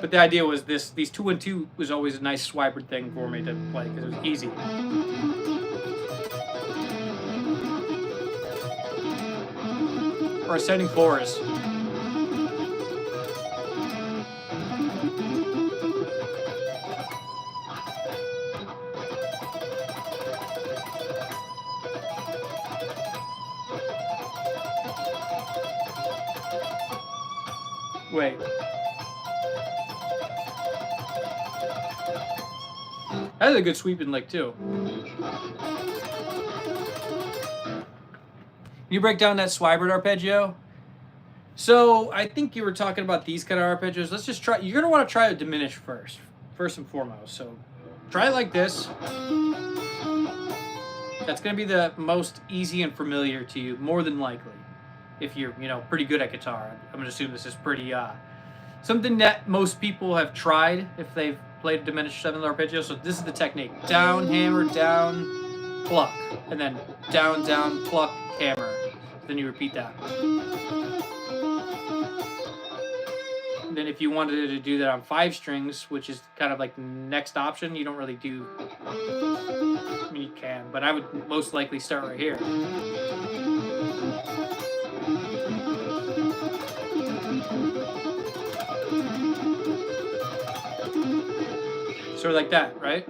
But the idea was these 2-and-2 was always a nice Swibrid thing for me to play, because it was easy. Or ascending fours. Wait. That's a good sweeping lick too. Can you break down that Swibrid arpeggio? So I think you were talking about these kind of arpeggios. Let's just try. You're gonna want to try a diminished first and foremost. So try it like this. That's gonna be the most easy and familiar to you, more than likely, if you're pretty good at guitar. I'm gonna assume this is pretty something that most people have tried if they've played a diminished 7th arpeggio. So this is the technique: down, hammer, down, pluck, and then down, down, pluck, hammer. Then you repeat that. then if you wanted to do that on 5 strings, which is kind of like the next option, you don't really do. I mean, you can, but I would most likely start right here. Sort of like that, right?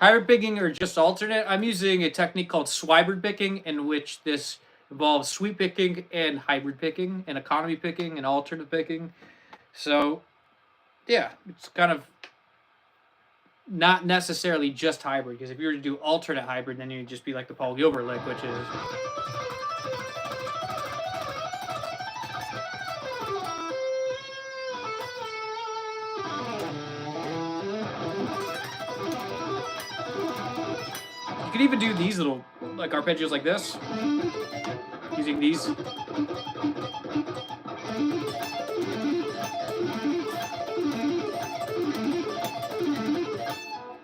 Hybrid picking or just alternate, I'm using a technique called Swid picking, in which this involves sweep picking and hybrid picking and economy picking and alternate picking. So, yeah, it's kind of not necessarily just hybrid, because if you were to do alternate hybrid, then you'd just be like the Paul Gilbert lick, which is. You could even do these little like arpeggios like this, using these.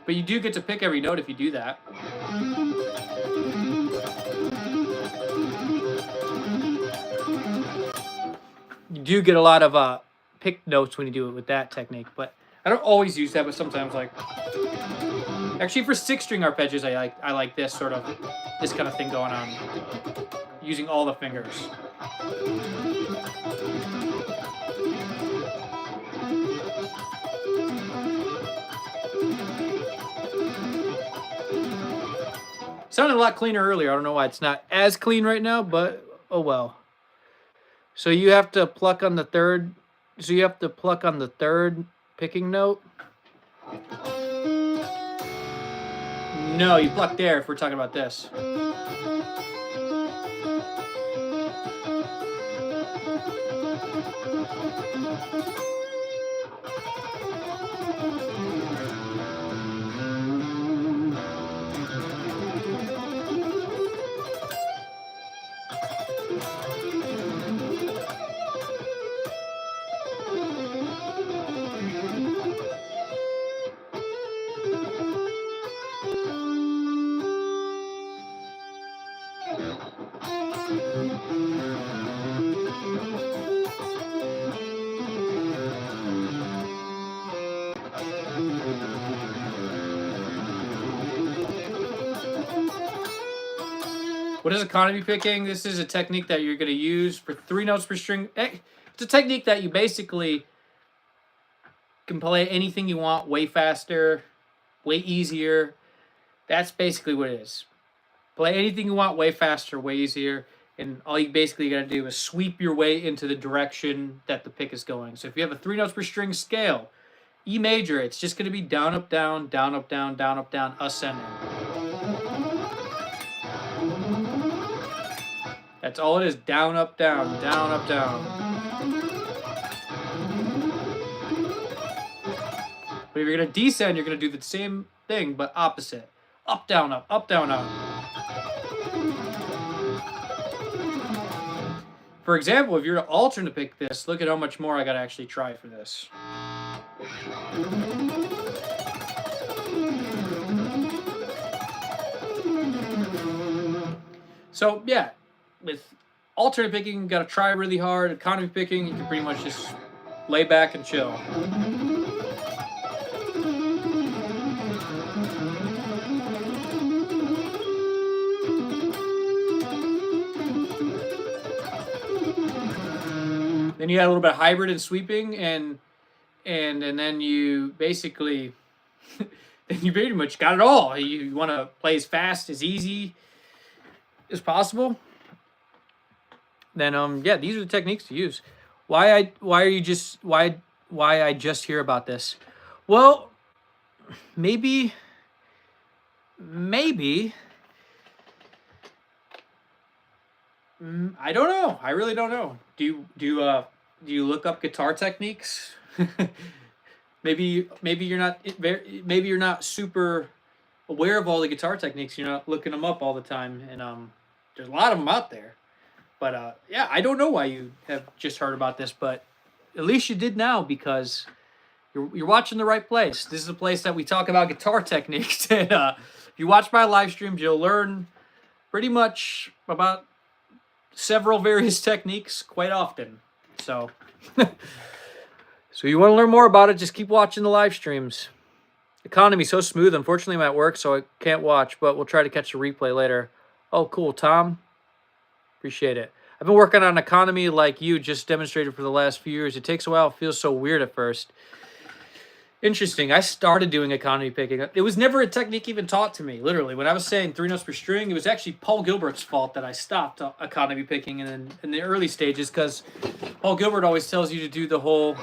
But you do get to pick every note if you do that. You do get a lot of picked notes when you do it with that technique, but I don't always use that, but sometimes like. Actually, for 6-string arpeggios, I like this kind of thing going on, using all the fingers. Sounded a lot cleaner earlier. I don't know why it's not as clean right now, but oh well. So you have to pluck on the third. So you have to pluck on the third picking note. No, you pluck there if we're talking about this. What is economy picking? This is a technique that you're going to use for 3 notes per string. It's a technique that you basically can play anything you want way faster, way easier. That's basically what it is. Play anything you want way faster, way easier, and all you basically got to do is sweep your way into the direction that the pick is going. So if you have a 3 notes per string scale, E major, it's just going to be down, up, down, down, up, down, down, up, down, ascending. That's all it is. Down, up, down, down, up, down. But if you're going to descend, you're going to do the same thing, but opposite. Up, down, up, up, down, up. For example, if you're to alternate pick this, look at how much more I got to actually try for this. So, yeah. With alternate picking, you got to try really hard. Economy picking, you can pretty much just lay back and chill. Then you had a little bit of hybrid and sweeping, and then you basically, then you pretty much got it all. You want to play as fast, as easy as possible. Then yeah, these are the techniques to use. Why I just hear about this? Well, maybe I don't know. I really don't know. Do you look up guitar techniques? maybe you're not super aware of all the guitar techniques. You're not looking them up all the time, and there's a lot of them out there. But yeah, I don't know why you have just heard about this, but at least you did now, because you're watching the right place. This is a place that we talk about guitar techniques. And if you watch my live streams, you'll learn pretty much about several various techniques quite often. So, so you want to learn more about it, just keep watching the live streams. Economy so smooth. Unfortunately, I'm at work, so I can't watch, but we'll try to catch the replay later. Oh, cool, Tom. Appreciate it. I've been working on economy like you just demonstrated for the last few years. It takes a while. It feels so weird at first. Interesting. I started doing economy picking. It was never a technique even taught to me, literally. When I was saying 3 notes per string, it was actually Paul Gilbert's fault that I stopped economy picking in the early stages, because Paul Gilbert always tells you to do the whole...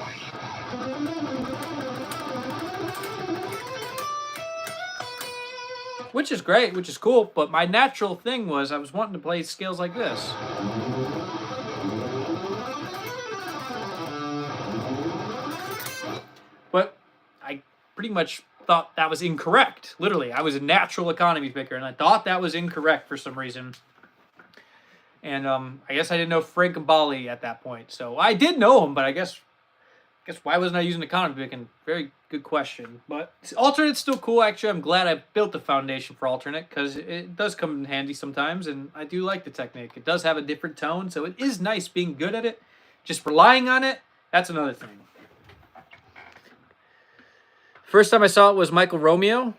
Which is great, which is cool, but my natural thing was I was wanting to play scales like this. But I pretty much thought that was incorrect. Literally, I was a natural economy picker, and I thought that was incorrect for some reason. And I guess I didn't know Frank Gambale at that point. So I did know him, but I guess why wasn't I using economy picking? Very good question. But alternate's still cool. Actually, I'm glad I built the foundation for alternate, because it does come in handy sometimes, and I do like the technique. It does have a different tone, so it is nice being good at it. Just relying on it, that's another thing. First time I saw it was Michael Romeo.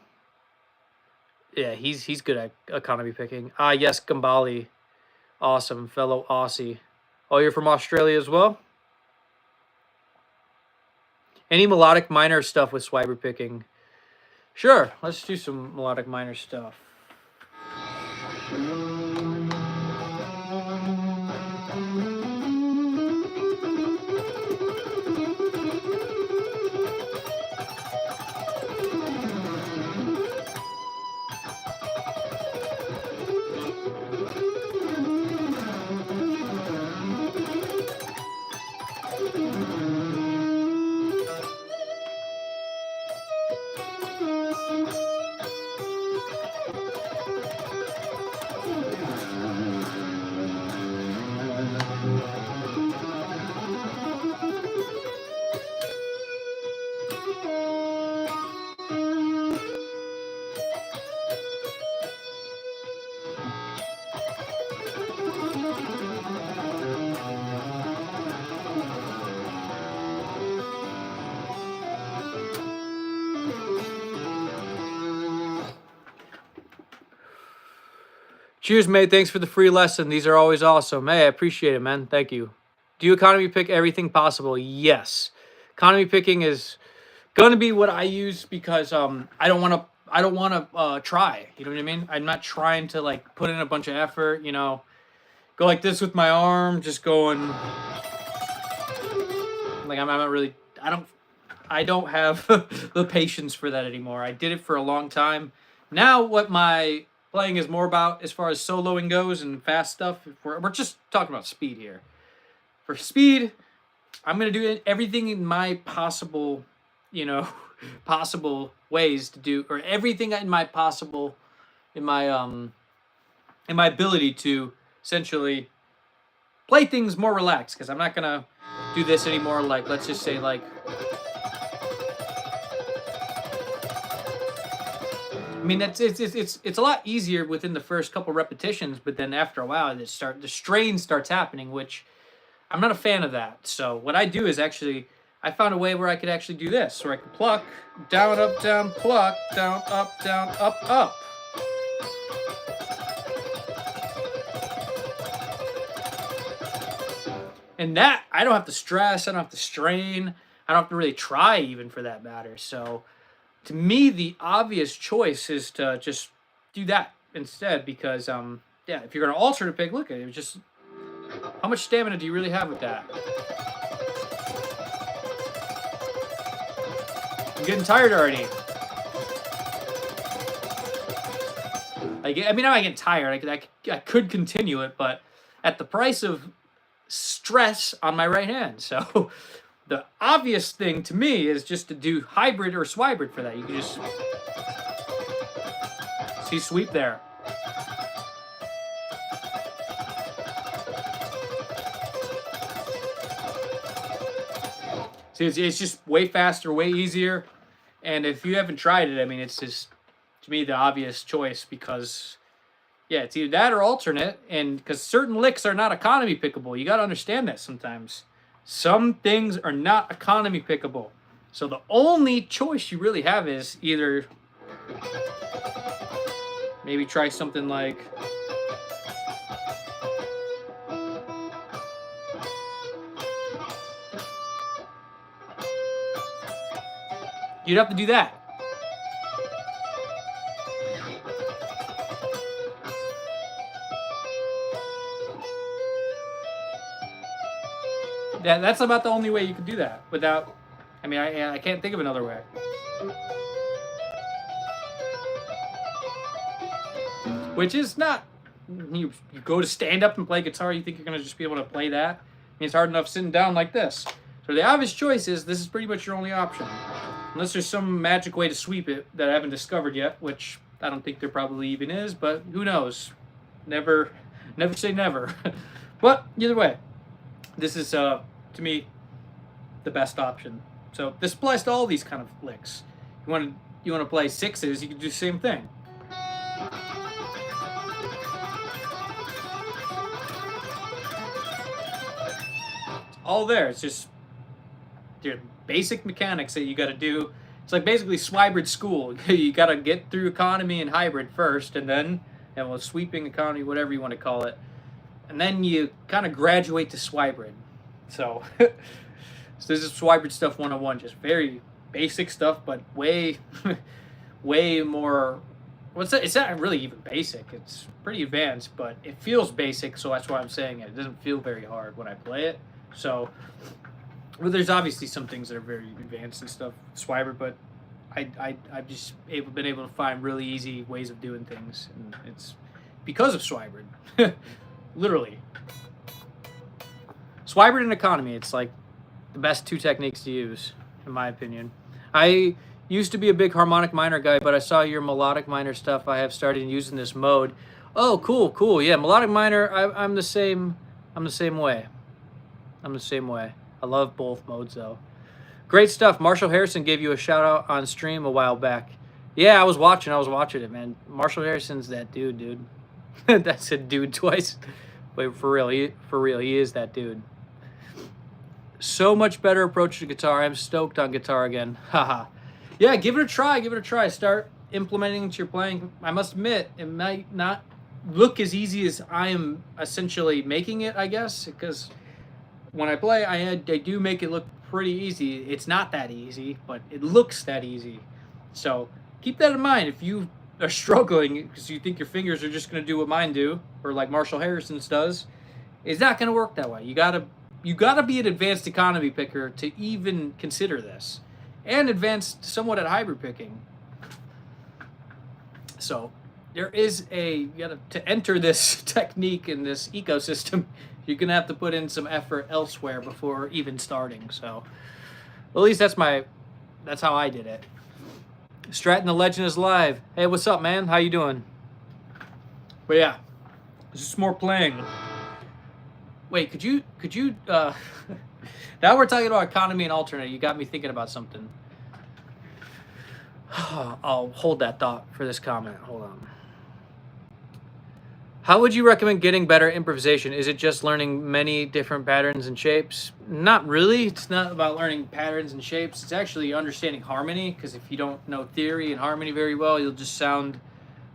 Yeah, he's good at economy picking. Ah, yes, Gambale. Awesome, fellow Aussie. Oh, you're from Australia as well? Any melodic minor stuff with Swiber picking? Sure, let's do some melodic minor stuff. Cheers, mate. Thanks for the free lesson. These are always awesome. Hey, I appreciate it, man. Thank you. Do you economy pick everything possible? Yes. Economy picking is going to be what I use, because I don't want to try. You know what I mean? I'm not trying to like put in a bunch of effort, you know. Go like this with my arm, just going like I'm not really I don't have the patience for that anymore. I did it for a long time. Now what my playing is more about, as far as soloing goes and fast stuff, we're just talking about speed here. For speed, I'm going to do everything in my possible, you know, possible ways to do, or everything in my possible, in my ability to essentially play things more relaxed, because I'm not going to do this anymore. Like, let's just say like, I mean, it's a lot easier within the first couple repetitions, but then after a while, the strain starts happening, which I'm not a fan of that. So what I do is actually, I found a way where I could actually do this, where I could pluck, down, pluck, down, up, up. And that, I don't have to stress, I don't have to strain, I don't have to really try even, for that matter. So to me, the obvious choice is to just do that instead, because yeah, if you're gonna alternate pick, look at it, just how much stamina do you really have with that? I'm getting tired already. I mean, I'm not getting tired. I could continue it, but at the price of stress on my right hand. So the obvious thing to me is just to do hybrid or swibrid for that. You can just see sweep there. See, it's just way faster, way easier. And if you haven't tried it, I mean, it's just, to me, the obvious choice because, yeah, it's either that or alternate. And because certain licks are not economy pickable. You got to understand that sometimes. Some things are not economy pickable. So the only choice you really have is either maybe try something like... You'd have to do that. That's about the only way you could do that without... I mean, I can't think of another way. Which is not... You go to stand up and play guitar, you think you're going to just be able to play that? I mean, it's hard enough sitting down like this. So the obvious choice is this is pretty much your only option. Unless there's some magic way to sweep it that I haven't discovered yet, which I don't think there probably even is, but who knows? Never say never. But either way, this is, to me, the best option. So this applies to all these kind of licks. You want to play sixes, you can do the same thing. It's all there. It's just basic mechanics that you got to do. It's like basically Swibrid school. You got to get through economy and hybrid first, and then sweeping economy, whatever you want to call it, and then you kind of graduate to Swibrid. So, so this is Swibrid stuff 101, just very basic stuff, but way more. It's not really even basic. It's pretty advanced, but it feels basic, so that's why I'm saying it. It doesn't feel very hard when I play it. So. Well, there's obviously some things that are very advanced and stuff, Swibrid, but I've just been able to find really easy ways of doing things, and it's because of Swibrid. Literally. Swibrid and economy, it's like the best two techniques to use, in my opinion. I used to be a big harmonic minor guy, but I saw your melodic minor stuff. I have started using this mode. Oh, cool. Yeah, melodic minor, I'm the same way. I love both modes, though. Great stuff. Marshall Harrison gave you a shout-out on stream a while back. Yeah, I was watching it, man. Marshall Harrison's that dude. That's a dude twice. But for real, he is that dude. So much better approach to guitar. I'm stoked on guitar again. Haha. Yeah, give it a try. Start implementing into your playing. I must admit, it might not look as easy as I am essentially making it, I guess, because... when I play, I do make it look pretty easy. It's not that easy, but it looks that easy. So keep that in mind. If you are struggling because you think your fingers are just going to do what mine do, or like Marshall Harrison's does, it's not going to work that way. You gotta be an advanced economy picker to even consider this, and advanced somewhat at hybrid picking. So there is to enter this technique in this ecosystem. You're going to have to put in some effort elsewhere before even starting. So, at least that's how I did it. Straten the Legend is live. Hey, what's up, man? How you doing? But yeah, this is more playing. Wait, could you, now we're talking about economy and alternate. You got me thinking about something. I'll hold that thought for this comment. Hold on. How would you recommend getting better improvisation? Is it just learning many different patterns and shapes? Not really. It's not about learning patterns and shapes. It's actually understanding harmony, because if you don't know theory and harmony very well, you'll just sound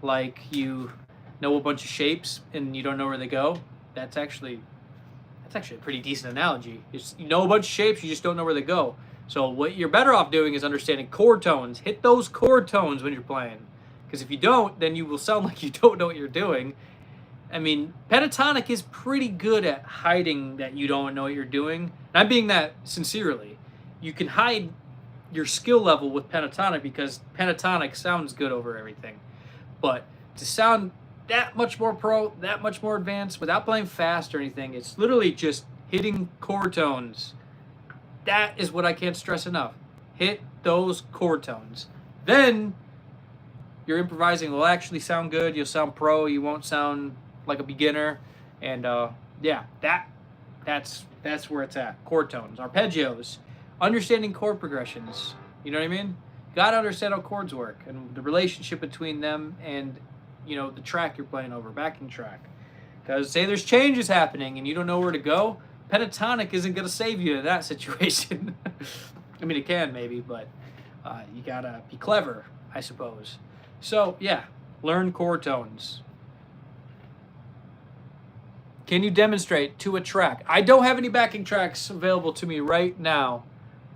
like you know a bunch of shapes and you don't know where they go. That's actually a pretty decent analogy. You know a bunch of shapes, you just don't know where they go. So what you're better off doing is understanding chord tones. Hit those chord tones when you're playing, because if you don't, then you will sound like you don't know what you're doing. I mean, Pentatonic is pretty good at hiding that you don't know what you're doing. And I'm being that sincerely. You can hide your skill level with Pentatonic because Pentatonic sounds good over everything. But to sound that much more pro, that much more advanced, without playing fast or anything, it's literally just hitting chord tones. That is what I can't stress enough. Hit those chord tones. Then your improvising will actually sound good. You'll sound pro. You won't sound like a beginner. And yeah, that's where it's at. Chord tones, arpeggios. understanding chord progressions. You know what I mean? You gotta understand how chords work and the relationship between them and, you know, the track you're playing over, backing track. Because say there's changes happening and you don't know where to go, pentatonic isn't gonna save you in that situation. I mean, it can maybe, but you gotta be clever, I suppose. So yeah, learn chord tones. Can you demonstrate to a track? I don't have any backing tracks available to me right now.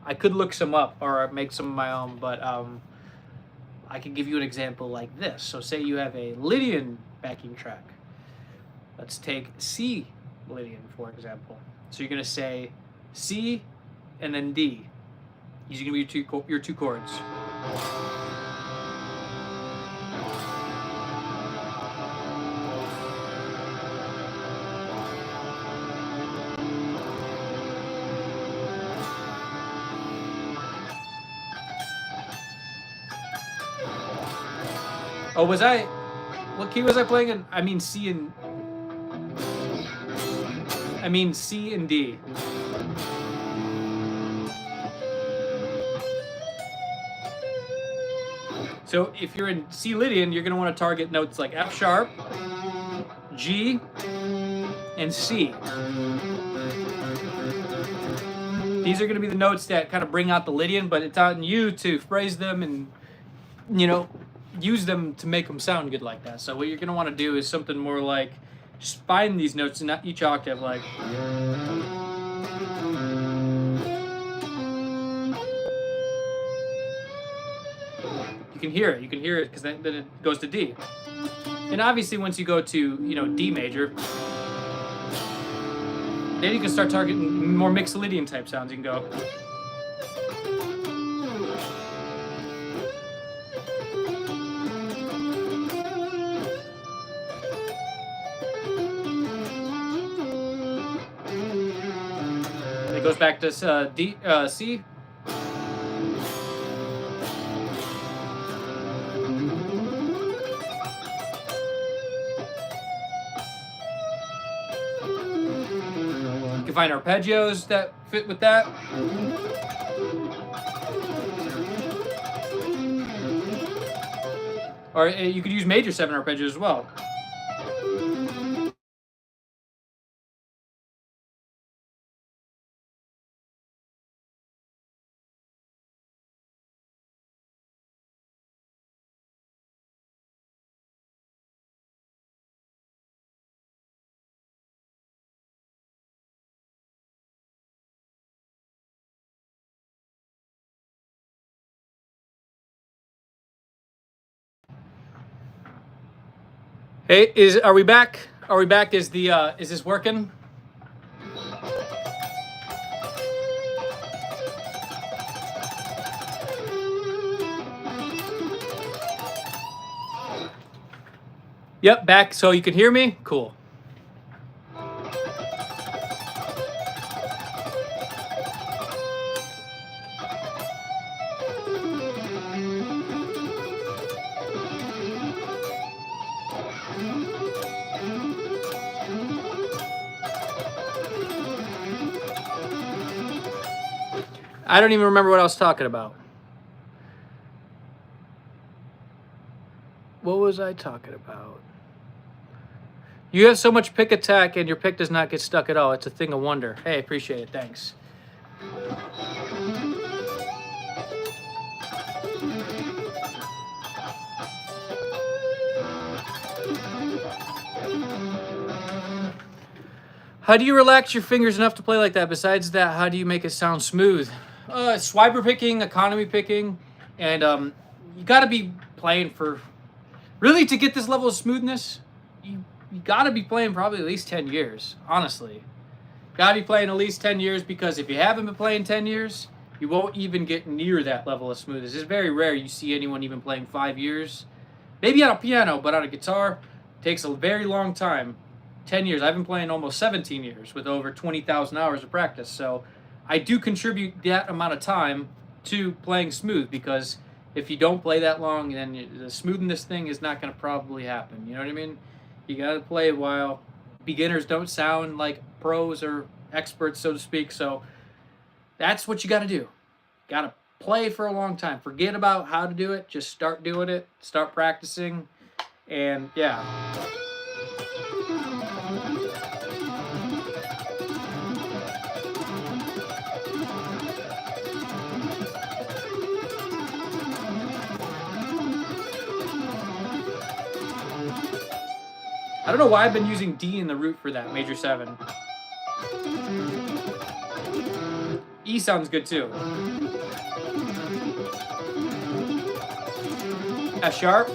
I could look some up or make some of my own, but I can give you an example like this. So say you have a Lydian backing track. Let's take C Lydian, for example. So you're gonna say C and then D. These are gonna be your two chords. Oh, what key was I playing in? I mean C and D. So if you're in C Lydian, you're gonna want to target notes like F sharp, G, and C. These are gonna be the notes that kind of bring out the Lydian, but it's on you to phrase them and, you know, use them to make them sound good like that. So what you're gonna want to do is something more like just find these notes in each octave, like. You can hear it. You can hear it because then it goes to D. And obviously, once you go to, you know, D major, then you can start targeting more mixed Lydian type sounds. You can go. It goes back to C. You can find arpeggios that fit with that. Or you could use major 7 arpeggios as well. Hey, are we back? Are we back? Is this working? Yep, back. So you can hear me? Cool. I don't even remember what I was talking about. What was I talking about? You have so much pick attack and your pick does not get stuck at all. It's a thing of wonder. Hey, appreciate it. Thanks. How do you relax your fingers enough to play like that? Besides that, how do you make it sound smooth? Swiper picking, economy picking, and you got to be playing for... Really, to get this level of smoothness, you got to be playing probably at least 10 years, honestly. Got to be playing at least 10 years, because if you haven't been playing 10 years, you won't even get near that level of smoothness. It's very rare you see anyone even playing 5 years. Maybe on a piano, but on a guitar, it takes a very long time. 10 years. I've been playing almost 17 years with over 20,000 hours of practice. So I do contribute that amount of time to playing smooth, because if you don't play that long, then the smoothness thing is not going to probably happen. You know what I mean? You got to play a while. Beginners don't sound like pros or experts, so to speak. So That's what you got to do. Got to play for a long time. Forget about how to do it. Just start doing it. Start practicing. And yeah. I don't know why I've been using D in the root for that, major 7. E sounds good too. F sharp.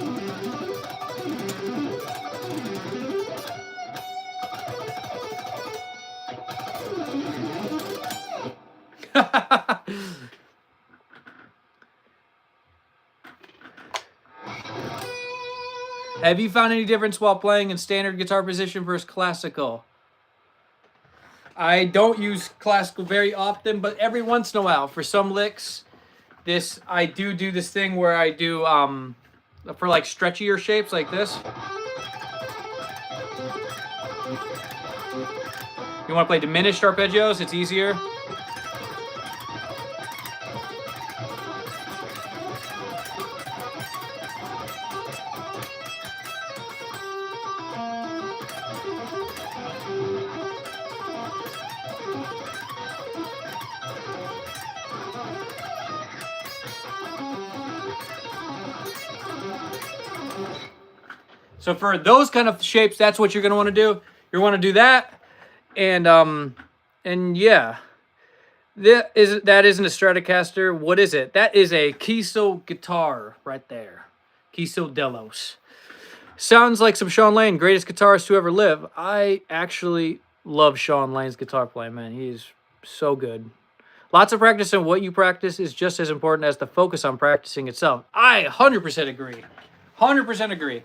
Have you found any difference while playing in standard guitar position versus classical? I don't use classical very often, but every once in a while, for some licks, I do this thing where I do for like stretchier shapes like this. You want to play diminished arpeggios? It's easier. So for those kind of shapes, that's what you're going to want to do. You want to do that. And yeah. That isn't a Stratocaster. What is it? That is a Kiso guitar right there. Kiso Delos. Sounds like some Sean Lane, greatest guitarist to ever live. I actually love Sean Lane's guitar playing, man. He's so good. Lots of practice, and what you practice is just as important as the focus on practicing itself. I 100% agree. 100% agree.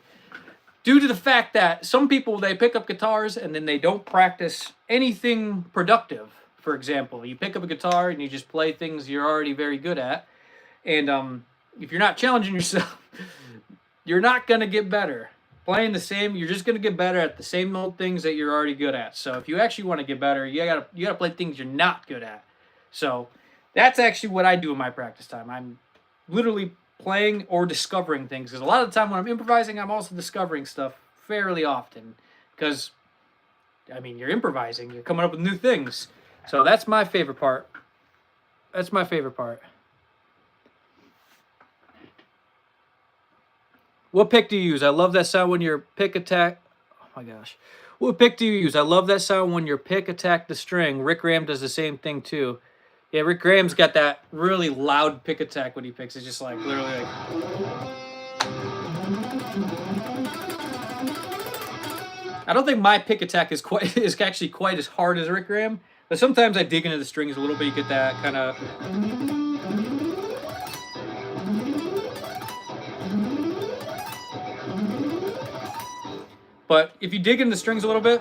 Due to the fact that some people, they pick up guitars and then they don't practice anything productive. For example, you pick up a guitar and you just play things you're already very good at. And if you're not challenging yourself, you're not going to get better. Playing the same, you're just going to get better at the same old things that you're already good at. So if you actually want to get better, you gotta play things you're not good at. So that's actually what I do in my practice time. I'm literally playing or discovering things, because a lot of the time when I'm improvising, I'm also discovering stuff fairly often, because I mean, you're improvising, you're coming up with new things. So that's my favorite part. That's my favorite part. What pick do you use? I love that sound when your pick attack. Oh my gosh. What pick do you use? I love that sound when your pick attack the string. Rick Graham does the same thing too. Yeah, Rick Graham's got that really loud pick attack when he picks. It's just like literally like. I don't think my pick attack is actually quite as hard as Rick Graham, but sometimes I dig into the strings a little bit. You get that kind of. But if you dig into the strings a little bit.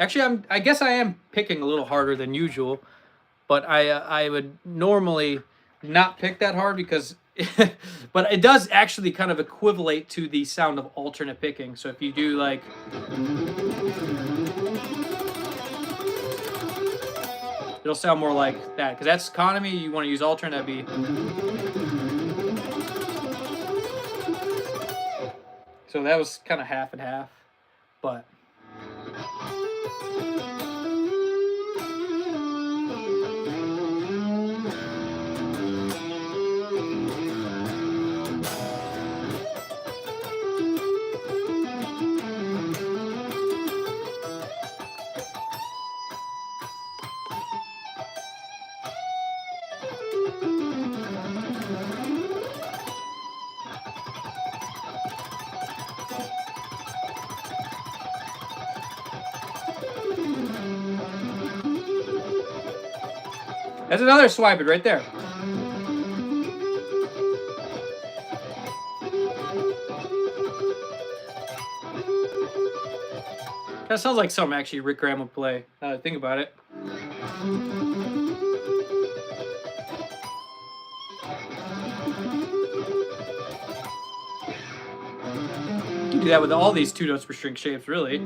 Actually, I guess I am picking a little harder than usual, but I would normally not pick that hard because, but it does actually kind of equivalent to the sound of alternate picking. So if you do like, it'll sound more like that, because that's economy. You want to use alternate, that'd be. So that was kind of half and half, but. That's another swipe it right there. That sounds like something actually Rick Graham would play, now that I think about it. You can do that with all these 2 notes per string shapes, really.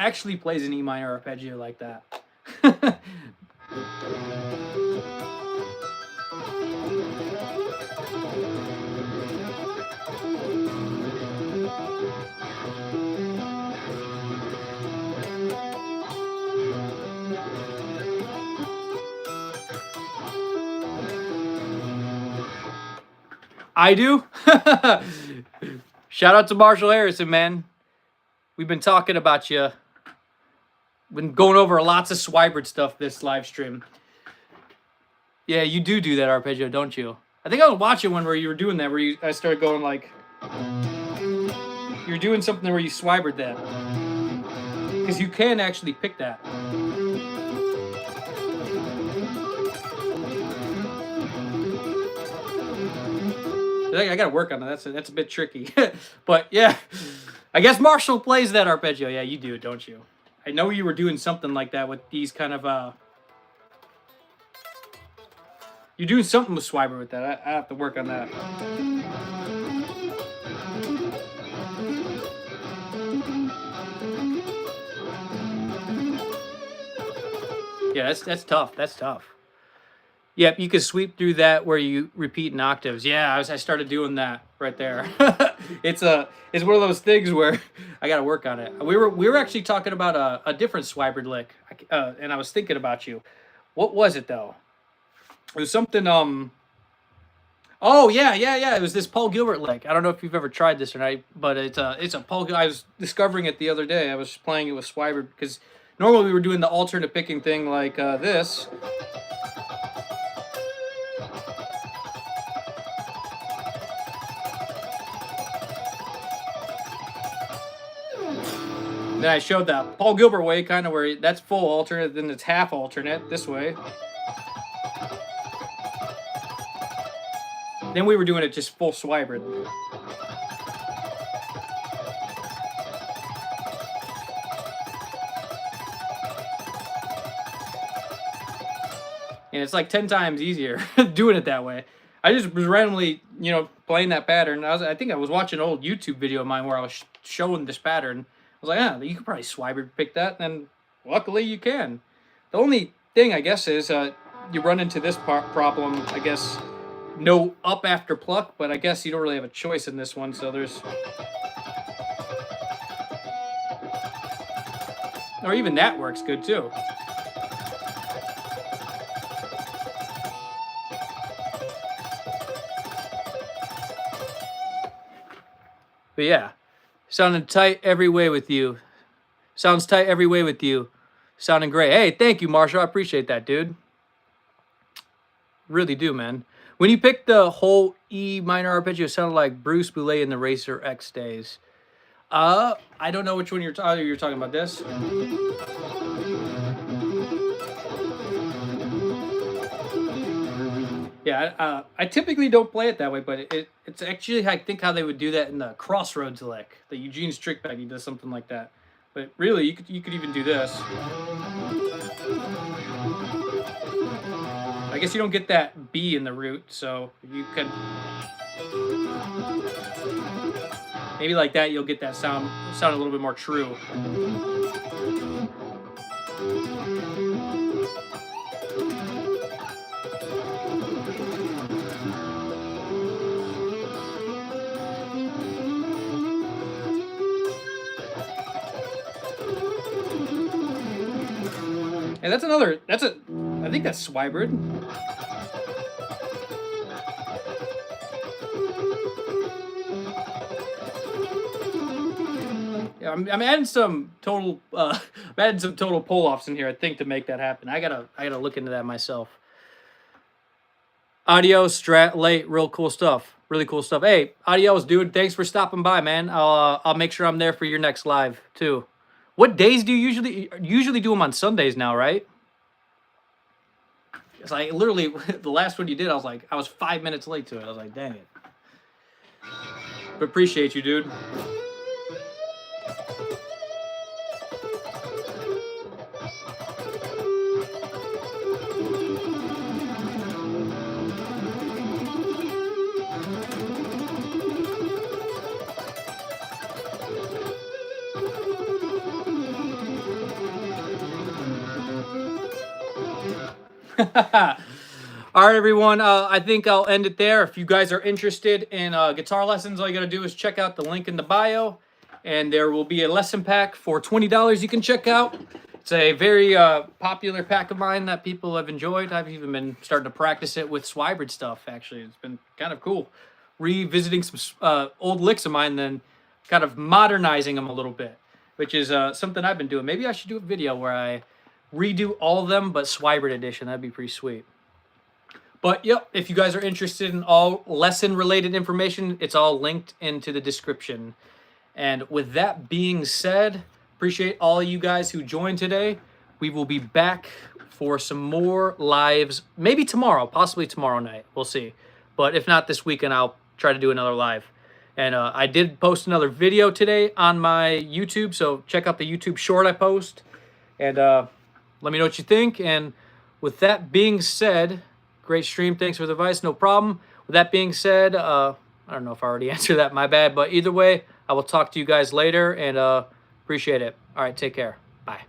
actually plays an E minor arpeggio like that. I do. Shout out to Marshall Harrison, man. We've been talking about you. Been going over lots of Swibert stuff this live stream. Yeah, you do that arpeggio, don't you? I think I was watching one where you were doing that, where I started going like, you're doing something where you Swibert that, because you can actually pick that. I gotta work on that. That's a bit tricky, but yeah, I guess Marshall plays that arpeggio. Yeah, you do, don't you? I know you were doing something like that with these kind of you're doing something with Swibert with that. I have to work on that. Yeah, that's tough. That's tough. Yep, you can sweep through that where you repeat in octaves. Yeah, I started doing that right there. It's one of those things where I got to work on it. We were actually talking about a different Swibert lick, and I was thinking about you. What was it though? It was something. Oh yeah. It was this Paul Gilbert lick. I don't know if you've ever tried this or not, but it's a Paul. I was discovering it the other day. I was playing it with Swibert because normally we were doing the alternate picking thing like this. Then I showed that Paul Gilbert way, kind of where that's full alternate, then it's half alternate this way. Then we were doing it just full Swibert. And it's like 10 times easier doing it that way. I just was randomly, playing that pattern. I think I was watching an old YouTube video of mine where I was showing this pattern. I was like, yeah, you could probably Swibert pick that, and luckily you can. The only thing, I guess, is you run into this problem, I guess, no up after pluck, but I guess you don't really have a choice in this one, so there's... Or even that works good, too. But yeah. Sounding tight every way with you. Sounds tight every way with you. Sounding great. Hey, thank you, Marshall. I appreciate that, dude. Really do, man. When you picked the whole E minor arpeggio, it sounded like Bruce Boulez in the Racer X days. I don't know which one you're talking. You're talking about this. Yeah, I typically don't play it that way, but it's actually, I think, how they would do that in the Crossroads lick. The Eugene Strickbag, he does something like that. But really, you could even do this. I guess you don't get that B in the root, so you could... Maybe like that, you'll get that sound a little bit more true. And I think that's Swibert. Yeah, I'm adding some total, pull-offs in here, I think, to make that happen. I gotta look into that myself. Adios, Strat, late, real cool stuff. Really cool stuff. Hey, adios, dude. Thanks for stopping by, man. I'll make sure I'm there for your next live too. What days do you usually do them on Sundays now, right? It's like literally the last one you did, I was 5 minutes late to it. I was like, dang it. But appreciate you, dude. All right, everyone. I think I'll end it there. If you guys are interested in guitar lessons, all you got to do is check out the link in the bio, and there will be a lesson pack for $20 you can check out. It's a very popular pack of mine that people have enjoyed. I've even been starting to practice it with Swid stuff, actually. It's been kind of cool. Revisiting some old licks of mine, then kind of modernizing them a little bit, which is something I've been doing. Maybe I should do a video where I redo all of them, but Swid edition. That'd be pretty sweet. But yep, if you guys are interested in all lesson-related information, it's all linked into the description. And with that being said, appreciate all of you guys who joined today. We will be back for some more lives, maybe tomorrow, possibly tomorrow night. We'll see. But if not this weekend, I'll try to do another live. And I did post another video today on my YouTube, so check out the YouTube short I post. And let me know what you think. And with that being said, great stream. Thanks for the advice. No problem. With that being said, I don't know if I already answered that. My bad. But either way, I will talk to you guys later and appreciate it. All right. Take care. Bye.